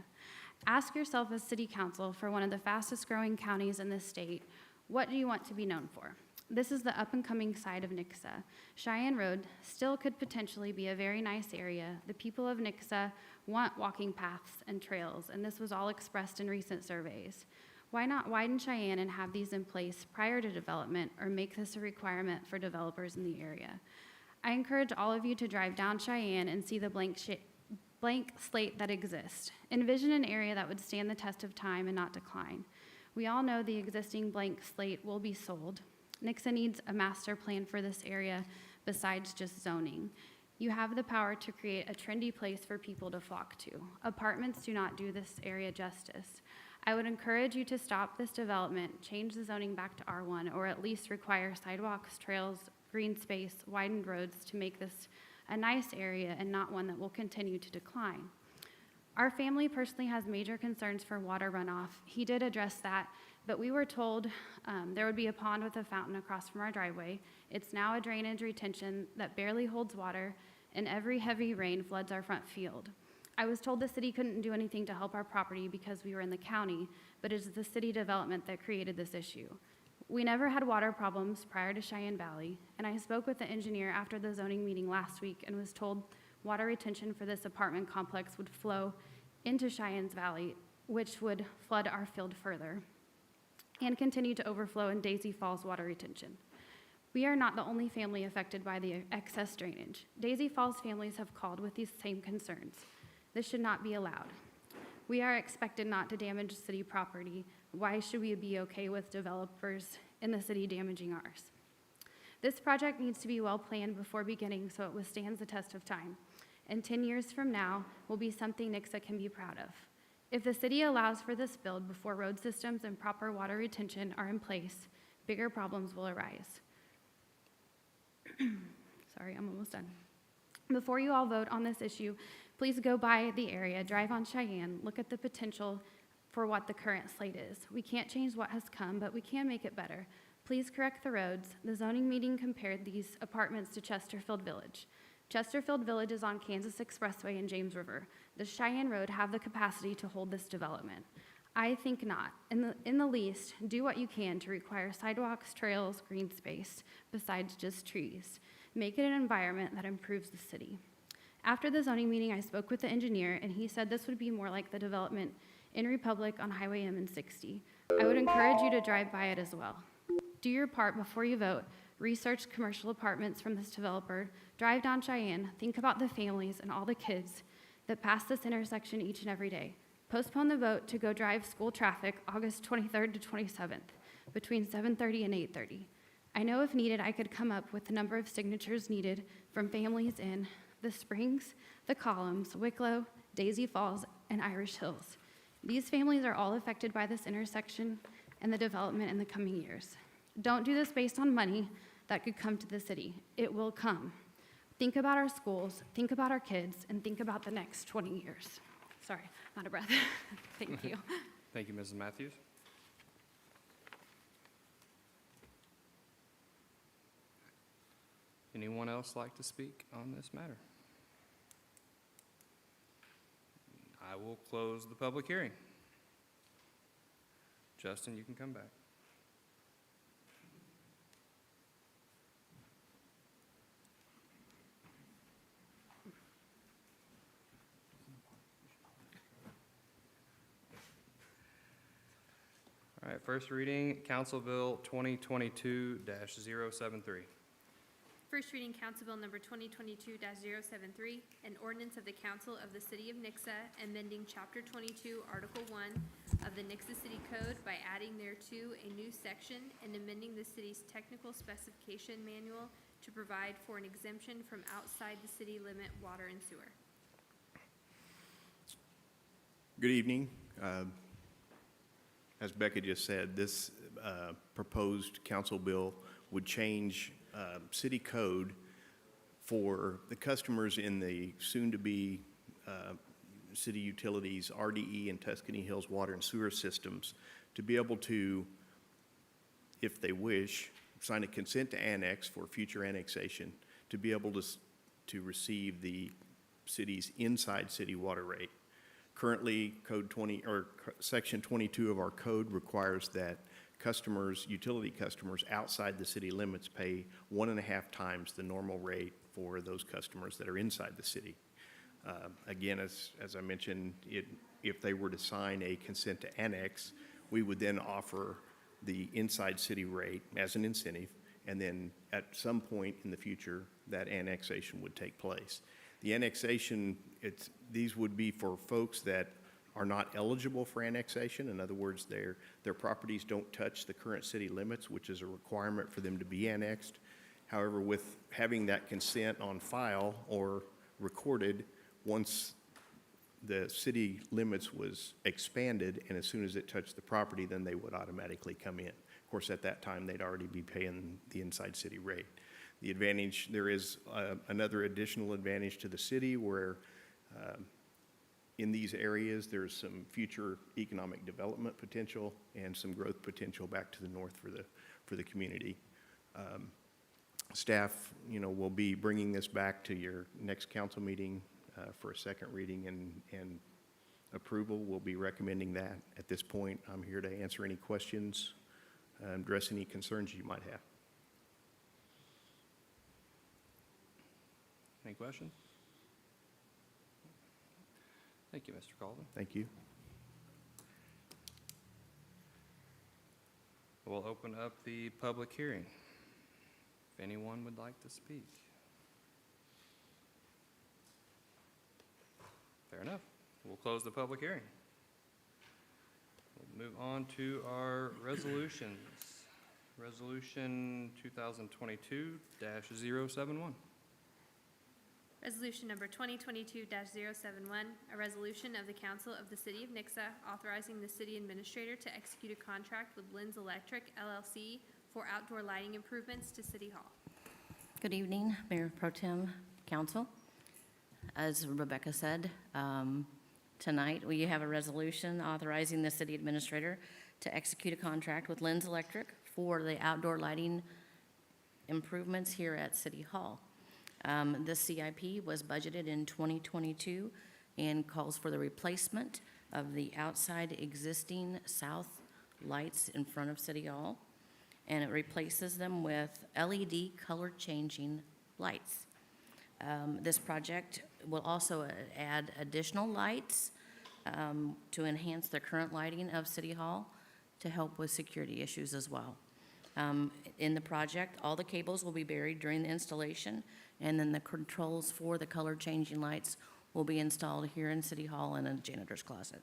Speaker 16: Ask yourself as city council for one of the fastest growing counties in this state, what do you want to be known for? This is the up and coming side of Nixa. Cheyenne Road still could potentially be a very nice area. The people of Nixa want walking paths and trails, and this was all expressed in recent surveys. Why not widen Cheyenne and have these in place prior to development, or make this a requirement for developers in the area? I encourage all of you to drive down Cheyenne and see the blank slate that exists. Envision an area that would stand the test of time and not decline. We all know the existing blank slate will be sold. Nixa needs a master plan for this area besides just zoning. You have the power to create a trendy place for people to flock to. Apartments do not do this area justice. I would encourage you to stop this development, change the zoning back to R1, or at least require sidewalks, trails, green space, widened roads to make this a nice area and not one that will continue to decline. Our family personally has major concerns for water runoff. He did address that, but we were told there would be a pond with a fountain across from our driveway. It's now a drainage retention that barely holds water, and every heavy rain floods our front field. I was told the city couldn't do anything to help our property because we were in the county, but it's the city development that created this issue. We never had water problems prior to Cheyenne Valley, and I spoke with the engineer after the zoning meeting last week and was told water retention for this apartment complex would flow into Cheyenne's Valley which would flood our field further and continue to overflow in Daisy Falls water retention. We are not the only family affected by the excess drainage. Daisy Falls families have called with these same concerns. This should not be allowed. We are expected not to damage city property. Why should we be okay with developers in the city damaging ours? This project needs to be well planned before beginning so it withstands the test of time. And 10 years from now will be something Nixa can be proud of. If the city allows for this build before road systems and proper water retention are in place, bigger problems will arise. Sorry, I'm almost done. Before you all vote on this issue, please go by the area, drive on Cheyenne, look at the potential for what the current slate is. We can't change what has come, but we can make it better. Please correct the roads. The zoning meeting compared these apartments to Chesterfield Village. Chesterfield Village is on Kansas Expressway and James River. Does Cheyenne Road have the capacity to hold this development? I think not. In the least, do what you can to require sidewalks, trails, green space, besides just trees. Make it an environment that improves the city. After the zoning meeting, I spoke with the engineer, and he said this would be more like the development in Republic on Highway M and 60. I would encourage you to drive by it as well. Do your part before you vote. Research commercial apartments from this developer. Drive down Cheyenne. Think about the families and all the kids that pass this intersection each and every day. Postpone the vote to go drive school traffic August 23rd to 27th between 7:30 and 8:30. I know if needed, I could come up with the number of signatures needed from families in the Springs, the Columns, Wicklow, Daisy Falls, and Irish Hills. These families are all affected by this intersection and the development in the coming years. Don't do this based on money that could come to the city. It will come. Think about our schools, think about our kids, and think about the next 20 years. Sorry, I'm out of breath. Thank you.
Speaker 1: Thank you, Mrs. Matthews. Anyone else like to speak on this matter? I will close the public hearing. Justin, you can come back. All right, first reading, Council Bill 2022-073.
Speaker 3: First reading, Council Bill number 2022-073, an ordinance of the Council of the City of Nixa amending Chapter 22, Article 1 of the Nixa City Code by adding thereto a new section and amending the city's technical specification manual to provide for an exemption from outside the city limit water and sewer.
Speaker 17: Good evening. As Becca just said, this proposed council bill would change city code for the customers in the soon-to-be city utilities, RDE and Tuscany Hills water and sewer systems, to be able to, if they wish, sign a consent to annex for future annexation, to be able to receive the city's inside city water rate. Currently, Section 22 of our code requires that customers, utility customers outside the city limits pay 1.5 times the normal rate for those customers that are inside the city. Again, as I mentioned, if they were to sign a consent to annex, we would then offer the inside city rate as an incentive, and then at some point in the future, that annexation would take place. The annexation, these would be for folks that are not eligible for annexation. In other words, their properties don't touch the current city limits, which is a requirement for them to be annexed. However, with having that consent on file or recorded, once the city limits was expanded, and as soon as it touched the property, then they would automatically come in. Of course, at that time, they'd already be paying the inside city rate. The advantage, there is another additional advantage to the city where in these areas, there's some future economic development potential and some growth potential back to the north for the community. Staff, will be bringing this back to your next council meeting for a second reading and approval. We'll be recommending that. At this point, I'm here to answer any questions, address any concerns you might have.
Speaker 1: Any questions? Thank you, Mr. Colvin.
Speaker 17: Thank you.
Speaker 1: we'll open up the public hearing. If anyone would like to speak. Fair enough. We'll close the public hearing. We'll move on to our resolutions. Resolution 2022-071.
Speaker 3: Resolution number 2022-071, a resolution of the Council of the City of Nixa authorizing the city administrator to execute a contract with Linz Electric LLC for outdoor lighting improvements to City Hall.
Speaker 18: Good evening, Mayor Pro Tem, Council. As Rebecca said, tonight we have a resolution authorizing the city administrator to execute a contract with Linz Electric for the outdoor lighting improvements here at City Hall. The CIP was budgeted in 2022 and calls for the replacement of the outside existing south lights in front of City Hall, and it replaces them with LED color changing lights. This project will also add additional lights to enhance the current lighting of City Hall to help with security issues as well. In the project, all the cables will be buried during the installation, and then the controls for the color changing lights will be installed here in City Hall in a janitor's closet.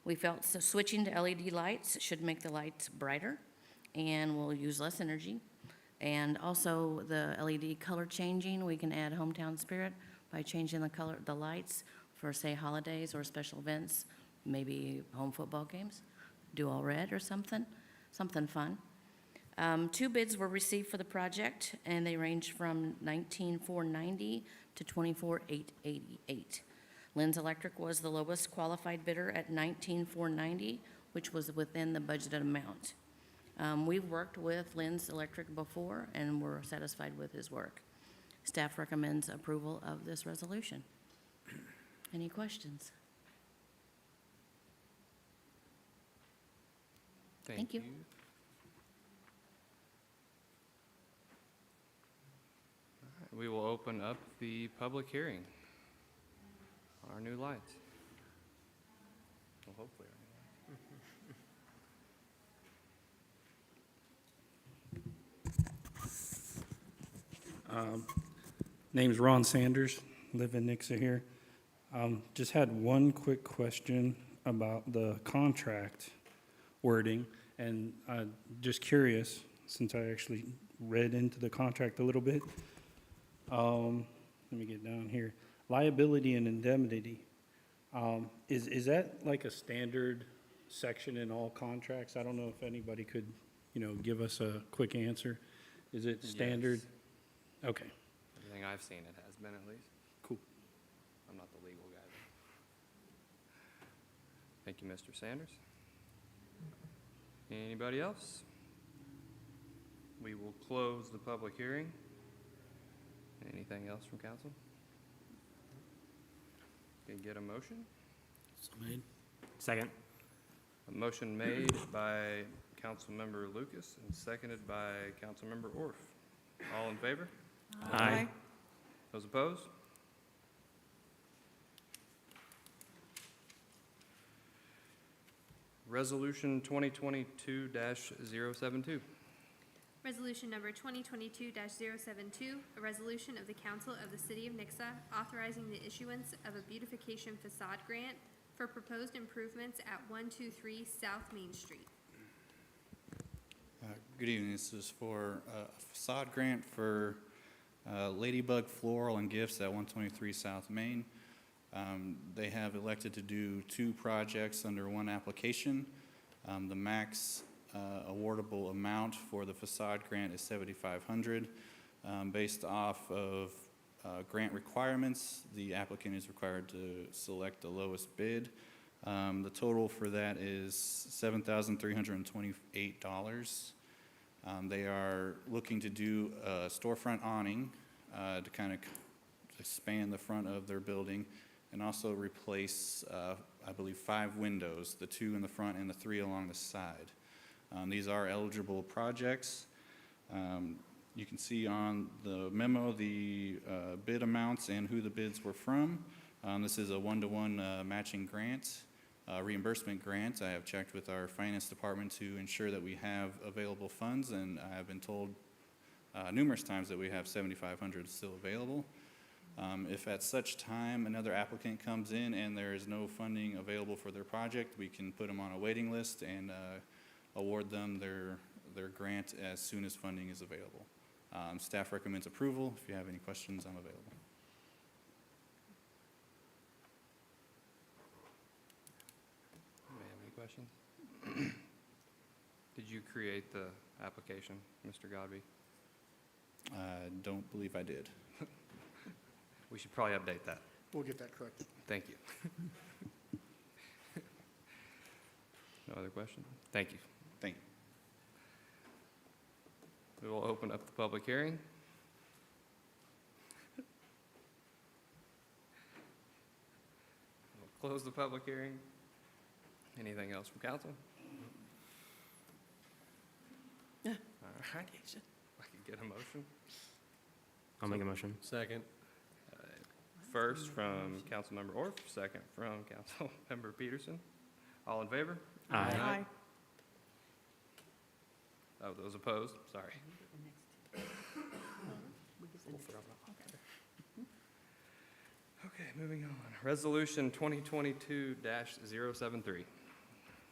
Speaker 18: We felt switching to LED lights should make the lights brighter and will use less energy. And also the LED color changing, we can add hometown spirit by changing the lights for, say, holidays or special events, maybe home football games, do all red or something fun. 2 bids were received for the project, and they range from $19,490 to $24,888. Linz Electric was the lowest qualified bidder at $19,490, which was within the budgeted amount. We've worked with Linz Electric before, and we're satisfied with his work. Staff recommends approval of this resolution. Any questions? Thank you.
Speaker 1: All right, we will open up the public hearing on our new lights. Well, hopefully our new lights.
Speaker 9: Name's Ron Sanders, live in Nixa here. Just had one quick question about the contract wording, and just curious, since I actually read into the contract a little bit. Let me get down here. Liability and indemnity. Is that like a standard section in all contracts? I don't know if anybody could, give us a quick answer. Is it standard?
Speaker 1: Yes.
Speaker 9: Okay.
Speaker 1: Everything I've seen, it has been at least.
Speaker 9: Cool.
Speaker 1: I'm not the legal guy. Thank you, Mr. Sanders. Anybody else? We will close the public hearing. Anything else from council? Can you get a motion?
Speaker 4: So made. Second.
Speaker 1: A motion made by Councilmember Lucas and seconded by Councilmember Orff. All in favor?
Speaker 4: Aye.
Speaker 1: Those opposed? Resolution 2022-072.
Speaker 3: Resolution number 2022-072, a resolution of the Council of the City of Nixa authorizing the issuance of a beautification facade grant for proposed improvements at 123 South Main Street.
Speaker 12: Good evening. This is for a facade grant for Ladybug Floral and Gifts at 123 South Main. They have elected to do 2 projects under one application. The max awardable amount for the facade grant is $7,500. Based off of grant requirements, the applicant is required to select the lowest bid. The total for that is $7,328. They are looking to do a storefront awning to kind of expand the front of their building, and also replace, I believe, 5 windows, the 2 in the front and the 3 along the side. These are eligible projects. You can see on the memo the bid amounts and who the bids were from. This is a 1-to-1 matching grant. reimbursement grant. I have checked with our finance department to ensure that we have available funds, and I have been told numerous times that we have $7,500 still available. If at such time another applicant comes in and there is no funding available for their project, we can put them on a waiting list and award them their grant as soon as funding is available. Staff recommends approval. If you have any questions, I'm available.
Speaker 1: Anybody have any questions? Did you create the application, Mr. Godby?
Speaker 12: I don't believe I did.
Speaker 1: We should probably update that.
Speaker 10: We'll get that corrected.
Speaker 1: Thank you. No other questions? Thank you.
Speaker 12: Thank you.
Speaker 1: We will open up the public hearing. We'll close the public hearing. Anything else from council?
Speaker 14: Yeah.
Speaker 1: All right. I can get a motion.
Speaker 4: I'll make a motion.
Speaker 1: Second. First from Councilmember Orff, second from Councilmember Peterson. All in favor?
Speaker 4: Aye.
Speaker 1: Oh, those opposed? Sorry. Okay, moving on. Resolution 2022-073.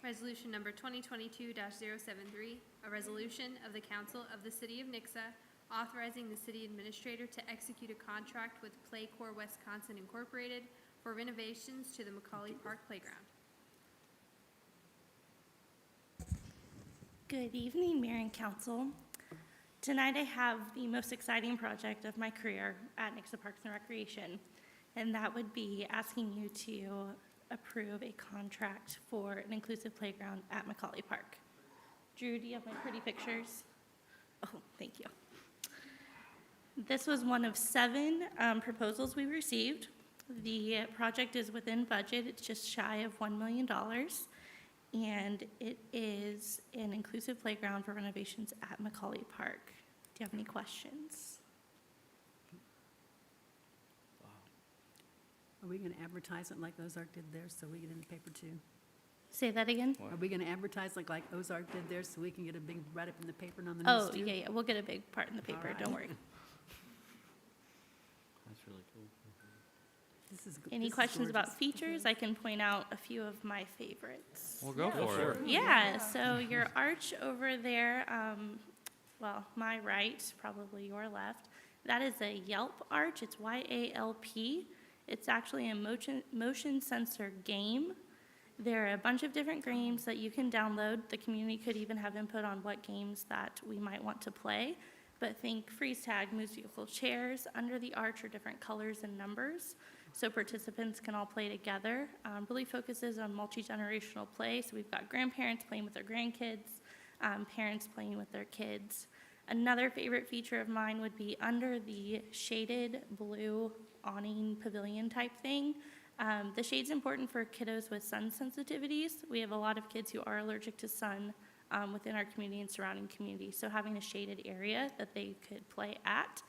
Speaker 3: Resolution number 2022-073, a resolution of the Council of the City of Nixa authorizing the city administrator to execute a contract with Playcore Wisconsin Incorporated for renovations to the Macaulay Park Playground.
Speaker 19: Good evening, Mayor and Council. Tonight I have the most exciting project of my career at Nixa Parks and Recreation, and that would be asking you to approve a contract for an inclusive playground at Macaulay Park. Drew, do you have my pretty pictures? Oh, thank you. This was one of 7 proposals we received. The project is within budget. It's just shy of $1 million. And it is an inclusive playground for renovations at Macaulay Park. Do you have any questions?
Speaker 14: Are we going to advertise it like Ozark did theirs so we get in the paper too?
Speaker 19: Say that again?
Speaker 14: Are we going to advertise like Ozark did theirs so we can get a big write-up in the paper and on the
Speaker 19: Oh,
Speaker 14: news too?
Speaker 19: yeah, we'll get a big part in the paper,
Speaker 14: right.
Speaker 19: don't worry.
Speaker 4: That's really cool.
Speaker 14: This is
Speaker 19: Any questions about features? I can point out a few of my favorites.
Speaker 1: Well, go for it.
Speaker 19: Yeah, so your arch over there, well, my right, probably your left, that is a Yelp arch. It's Y-A-L-P. It's actually a motion sensor game. There are a bunch of different games that you can download. The community could even have input on what games that we might want to play. But think freeze tag, musical chairs. Under the arch are different colors and numbers, so participants can all play together. Really focuses on multi-generational play, so we've got grandparents playing with their grandkids, parents playing with their kids. Another favorite feature of mine would be under the shaded blue awning pavilion type thing. The shade's important for kiddos with sun sensitivities. We have a lot of kids who are allergic to sun within our community and surrounding community, so having a shaded area that they could play at.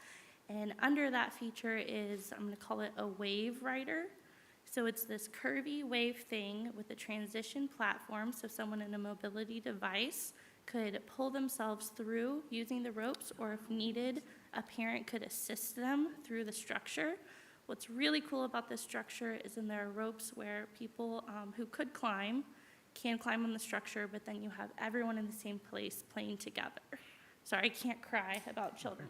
Speaker 19: And under that feature is, I'm going to call it a wave rider. So it's this curvy wave thing with a transition platform, so someone in a mobility device could pull themselves through using the ropes, or if needed, a parent could assist them through the structure. What's really cool about this structure is there are ropes where people who could climb can climb on the structure, but then you have everyone in the same place playing together. Sorry, I can't cry about children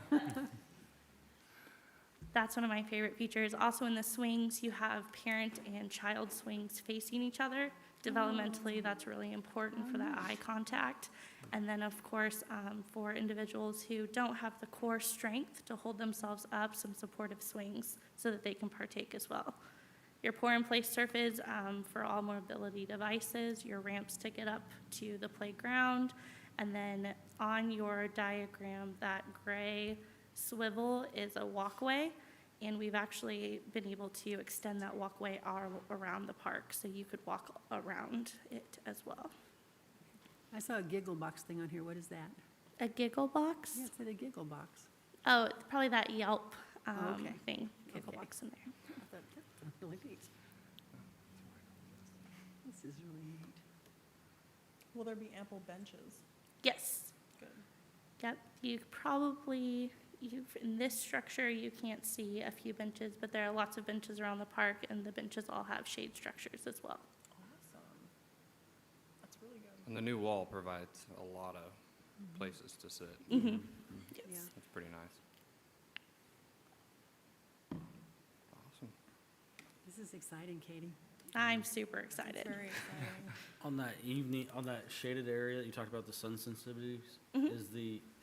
Speaker 19: playing. That's one of my favorite features. Also in the swings, you have parent and child swings facing each other. Developmentally, that's really important for that eye contact. And then, of course, for individuals who don't have the core strength to hold themselves up, some supportive swings so that they can partake as well. Your pour-in-place surface for all mobility devices, your ramps to get up to the playground, and then on your diagram, that gray swivel is a walkway, and we've actually been able to extend that walkway all around the park, so you could walk around it as well.
Speaker 14: I saw a giggle box thing on here. What is that?
Speaker 19: A giggle box?
Speaker 14: Yeah, it said a giggle box.
Speaker 19: Oh, it's probably that Yelp
Speaker 14: Okay.
Speaker 19: thing, giggle
Speaker 14: Okay.
Speaker 19: box in there.
Speaker 14: I thought that's really neat. This is really neat.
Speaker 20: Will there be ample benches?
Speaker 19: Yes.
Speaker 20: Good.
Speaker 19: Yep, you probably, in this structure, you can't see a few benches, but there are lots of benches around the park, and the benches all have shade structures as well.
Speaker 20: Awesome. That's really good.
Speaker 1: And the new wall provides a lot of places to sit.
Speaker 19: Mm-hmm.
Speaker 14: Yeah.
Speaker 1: That's pretty nice. Awesome.
Speaker 14: This is exciting, Katie.
Speaker 19: I'm super excited.
Speaker 20: It's very exciting.
Speaker 21: On that on that shaded area, you talked about the sun sensitivities.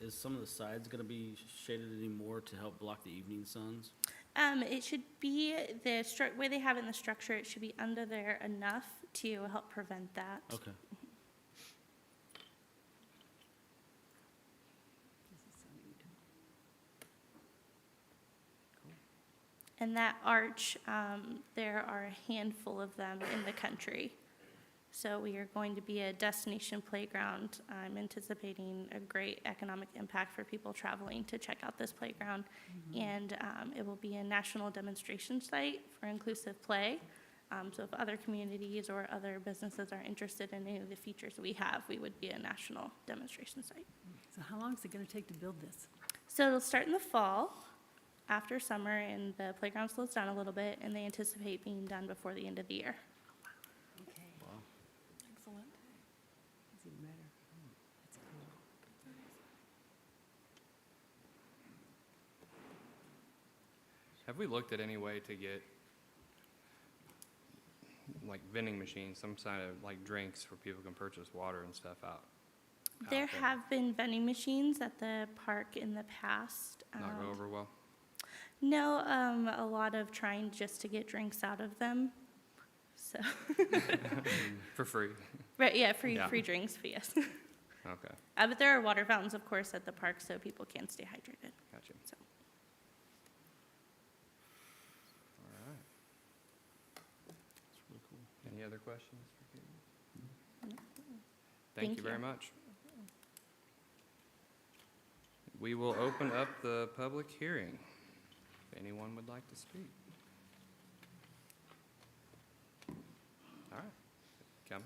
Speaker 21: Is some of the sides gonna be shaded anymore to help block the evening suns?
Speaker 19: It should be the way they have it in the structure, it should be under there enough to help prevent that.
Speaker 21: Okay.
Speaker 14: This is so neat.
Speaker 19: And that arch, there are a handful of them in the country. So we are going to be a destination playground. I'm anticipating a great economic impact for people traveling to check out this playground. And it will be a national demonstration site for inclusive play. So if other communities or other businesses are interested in any of the features we have, we would be a national demonstration site.
Speaker 14: So how long is it going to take to build this?
Speaker 19: So it'll start in the fall, after summer, and the playground slows down a little bit, and they anticipate being done before the end of the year.
Speaker 14: Okay.
Speaker 21: Wow.
Speaker 20: Excellent.
Speaker 14: That's even better. That's cool.
Speaker 1: Have we looked at any way to get like vending machines, some kind of like drinks where people can purchase water and stuff out?
Speaker 19: There have been vending machines at the park in the past.
Speaker 1: Not go over well?
Speaker 19: No, a lot of trying just to get drinks out of them. So,
Speaker 1: For free.
Speaker 19: right, yeah, free
Speaker 1: Yeah.
Speaker 19: drinks, but yes.
Speaker 1: Okay,
Speaker 19: But there are water fountains, of course, at the park, so people can stay hydrated.
Speaker 1: gotcha.
Speaker 19: So.
Speaker 1: All right.
Speaker 21: That's really cool.
Speaker 1: Any other questions for Katie?
Speaker 19: No.
Speaker 1: Thank you very much. We will open up the public hearing. If anyone would like to speak. All right, come.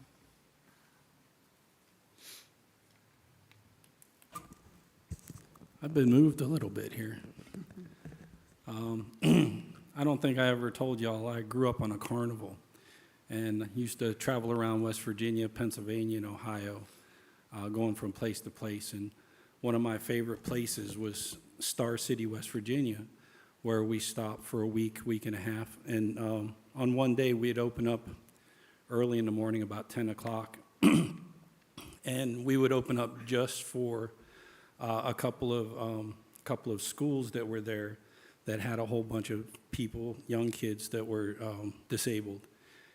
Speaker 9: I've been moved a little bit here. I don't think I ever told y'all I grew up on a carnival and used to travel around West Virginia, Pennsylvania, and Ohio, going from place to place. And one of my favorite places was Star City, West Virginia, where we stopped for a week and a half. And on one day, we'd open up early in the morning, about 10 o'clock, and we would open up just for a couple of schools that were there that had a whole bunch of people, young kids that were disabled.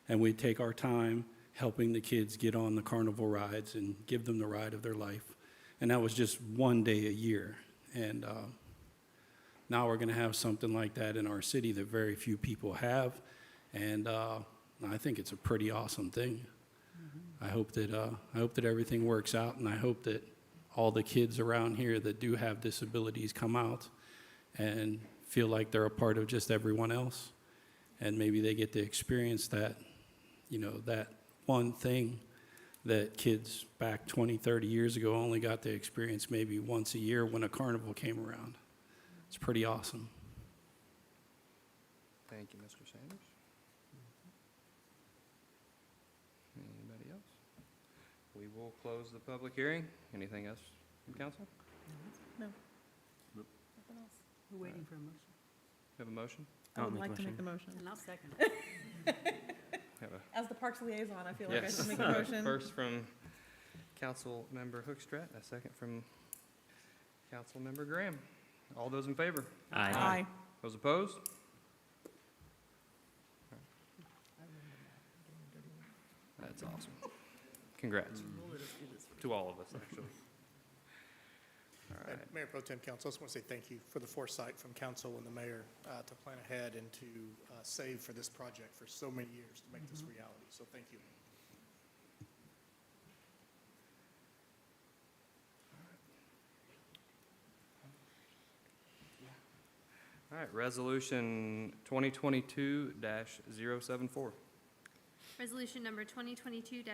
Speaker 9: And we'd take our time helping the kids get on the carnival rides and give them the ride of their life. And that was just one day a year. And now we're going to have something like that in our city that very few people have. And I think it's a pretty awesome thing. I hope that everything works out, and I hope that all the kids around here that do have disabilities come out and feel like they're a part of just everyone else. And maybe they get to experience that, that one thing that kids back 20, 30 years ago only got to experience maybe once a year when a carnival came around. It's pretty awesome.
Speaker 1: Thank you, Mr. Sanders. Anybody else? We will close the public hearing. Anything else from council?
Speaker 20: No.
Speaker 21: Nope.
Speaker 20: Nothing else.
Speaker 14: We're waiting for a motion.
Speaker 1: Have a motion?
Speaker 20: I would like to make the motion.
Speaker 14: And I'll second it.
Speaker 1: Have a
Speaker 20: As the Parks liaison, I feel like I
Speaker 1: yes.
Speaker 20: should make a motion.
Speaker 1: First from Council Member Hookstrat, a second from Council Member Graham. All those in favor?
Speaker 20: Aye.
Speaker 1: Those opposed? That's awesome. Congrats to all of us, actually. All right.
Speaker 10: Mayor Pro Tem Council, I just want to say thank you for the foresight from council and the mayor to plan ahead and to save for this project for so many years to make this reality. So thank you.
Speaker 1: All right, resolution 2022-074.
Speaker 3: Resolution number 2022-074,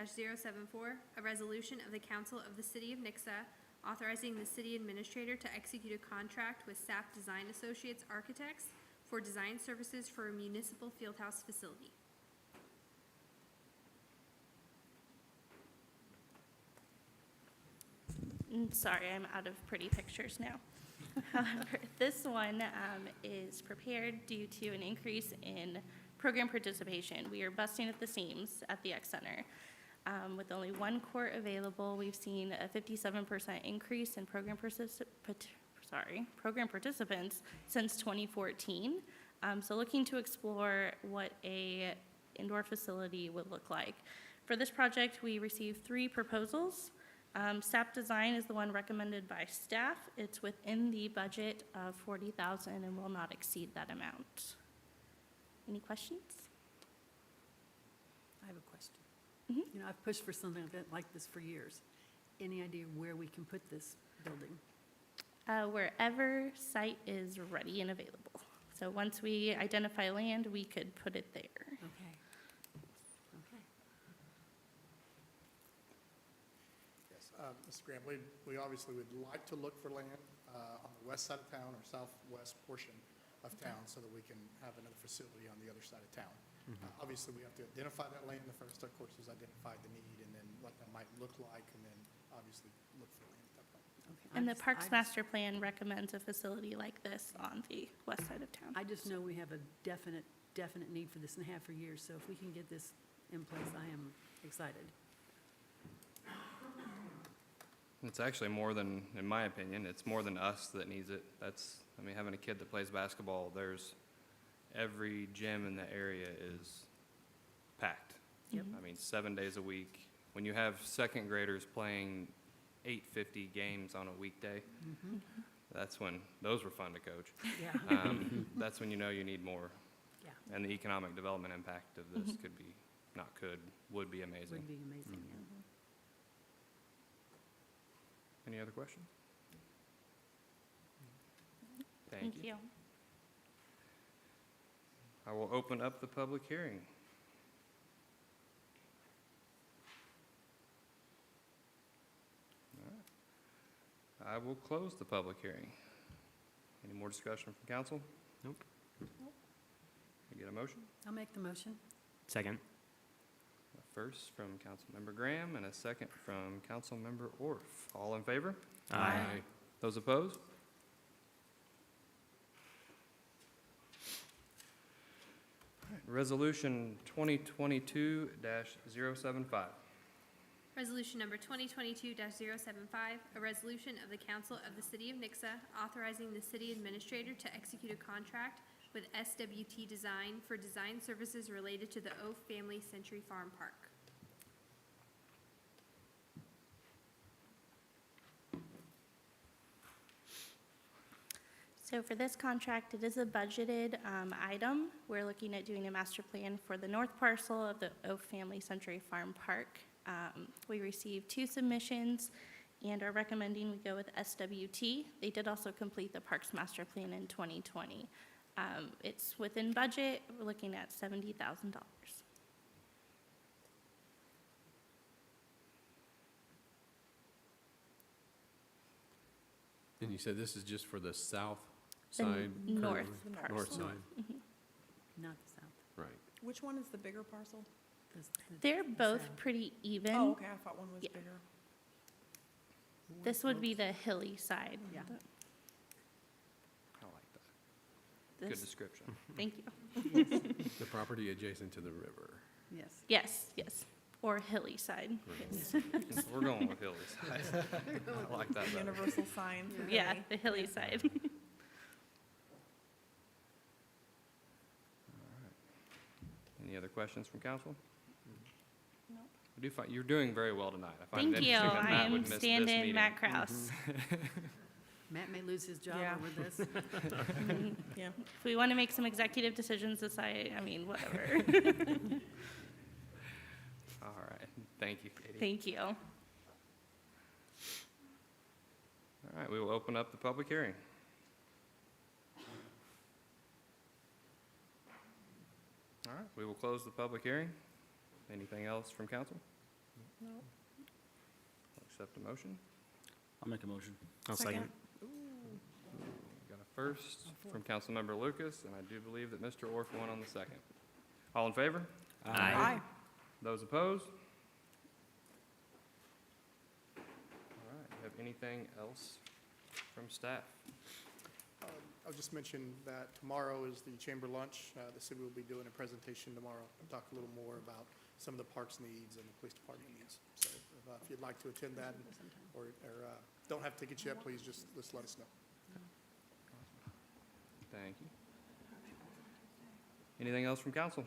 Speaker 3: a resolution of the Council of the City of Nixa authorizing the city administrator to execute a contract with SAP Design Associates Architects for design services for a municipal fieldhouse facility.
Speaker 19: Sorry, I'm out of pretty pictures now. However, this one is prepared due to an increase in program participation. We are busting at the seams at the X Center. With only one court available, we've seen a 57% increase in program participants since 2014. So looking to explore what a indoor facility would look like. For this project, we received 3 proposals. SAP Design is the one recommended by staff. It's within the budget of $40,000 and will not exceed that amount. Any questions?
Speaker 14: I have a question. You know, I've pushed for something like this for years. Any idea where we can put this building?
Speaker 19: Wherever site is ready and available. So once we identify land, we could put it there.
Speaker 14: Okay. Okay.
Speaker 10: Yes, Mr. Graham, we obviously would like to look for land on the west side of town or southwest portion of town so that we can have another facility on the other side of town. Obviously, we have to identify that land. The first, of course, is identify the need and then what that might look like, and then obviously look for land at that point.
Speaker 14: Okay.
Speaker 19: And the Parks Master Plan recommends a facility like this on the west side of town.
Speaker 14: I just know we have a definite need for this and have for years, so if we can get this in place, I am excited.
Speaker 1: It's actually more than, in my opinion, it's more than us that needs it. I mean, having a kid that plays basketball, every gym in the area is packed.
Speaker 14: Yep.
Speaker 1: I mean, 7 days a week. When you have second graders playing 850 games on a weekday, that's when, those were fun to coach.
Speaker 14: Yeah.
Speaker 1: That's when you know you need more.
Speaker 14: Yeah.
Speaker 1: And the economic development impact of this would be amazing.
Speaker 14: Would be amazing, yeah.
Speaker 1: Any other questions?
Speaker 19: Thank you.
Speaker 1: I will open up the public hearing. All right. I will close the public hearing. Any more discussion from council?
Speaker 4: Nope.
Speaker 1: Can I get a motion?
Speaker 14: I'll make the motion.
Speaker 4: Second.
Speaker 1: A first from Councilmember Graham and a second from Councilmember Orff. All in favor?
Speaker 4: Aye.
Speaker 1: Those opposed? Resolution 2022-075.
Speaker 3: Resolution number 2022-075, a resolution of the Council of the City of Nixa authorizing the city administrator to execute a contract with SWT Design for design services related to the O Family Century Farm Park.
Speaker 19: So for this contract, it is a budgeted item. We're looking at doing a master plan for the north parcel of the O Family Century Farm Park. We received 2 submissions and are recommending we go with SWT. They did also complete the Parks Master Plan in 2020. It's within budget. We're looking at $70,000.
Speaker 2: And you said this is just for the south
Speaker 19: The
Speaker 2: side?
Speaker 19: north
Speaker 2: currently?
Speaker 19: parcel.
Speaker 2: North side,
Speaker 14: Not the south.
Speaker 2: right.
Speaker 20: Which one is the bigger parcel?
Speaker 19: They're both
Speaker 14: south.
Speaker 19: pretty even.
Speaker 20: Oh, okay, I thought one was
Speaker 19: Yeah.
Speaker 20: bigger.
Speaker 19: This would be the hilly side.
Speaker 14: Yeah.
Speaker 1: I like that. Good
Speaker 19: This-
Speaker 1: description.
Speaker 19: Thank you.
Speaker 2: The property adjacent to the river.
Speaker 14: Yes.
Speaker 19: Yes, yes. Or hilly side. Yes.
Speaker 1: We're going with hilly side. I like that better.
Speaker 20: Universal sign for
Speaker 19: Yeah,
Speaker 20: hilly.
Speaker 19: the hilly side.
Speaker 1: Any other questions from council?
Speaker 19: Nope.
Speaker 1: I do find, you're doing very well tonight. I find it
Speaker 19: Thank you.
Speaker 1: interesting that
Speaker 19: I
Speaker 1: Matt would
Speaker 19: am
Speaker 1: miss this
Speaker 19: stand-in
Speaker 1: meeting.
Speaker 19: Matt Kraus.
Speaker 14: Matt may lose his job
Speaker 20: Yeah.
Speaker 14: over this.
Speaker 20: Yeah.
Speaker 19: If we want to make some executive decisions, decide, I mean, whatever.
Speaker 1: All right, thank you, Katie.
Speaker 19: Thank you.
Speaker 1: All right, we will open up the public hearing. All right, we will close the public hearing. Anything else from council?
Speaker 20: No.
Speaker 1: I'll accept a motion.
Speaker 21: I'll make a motion.
Speaker 4: I'll second.
Speaker 1: Got a first from Councilmember Lucas, and I do believe that Mr. Orff won on the second. All in favor?
Speaker 20: Aye.
Speaker 1: Those opposed? All right, have anything else from staff?
Speaker 10: I'll just mention that tomorrow is the chamber lunch. The city will be doing a presentation tomorrow, and talk a little more about some of the parks needs and the police department needs. So if you'd like to attend that or don't have tickets yet, please just let us know.
Speaker 1: Thank you. Anything else from council?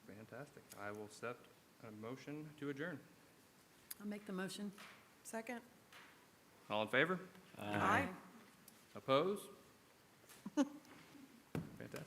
Speaker 1: Fantastic. I will accept a motion to adjourn.
Speaker 14: I'll make the motion.
Speaker 20: Second?
Speaker 1: All in favor?
Speaker 20: Aye.
Speaker 1: Opposed?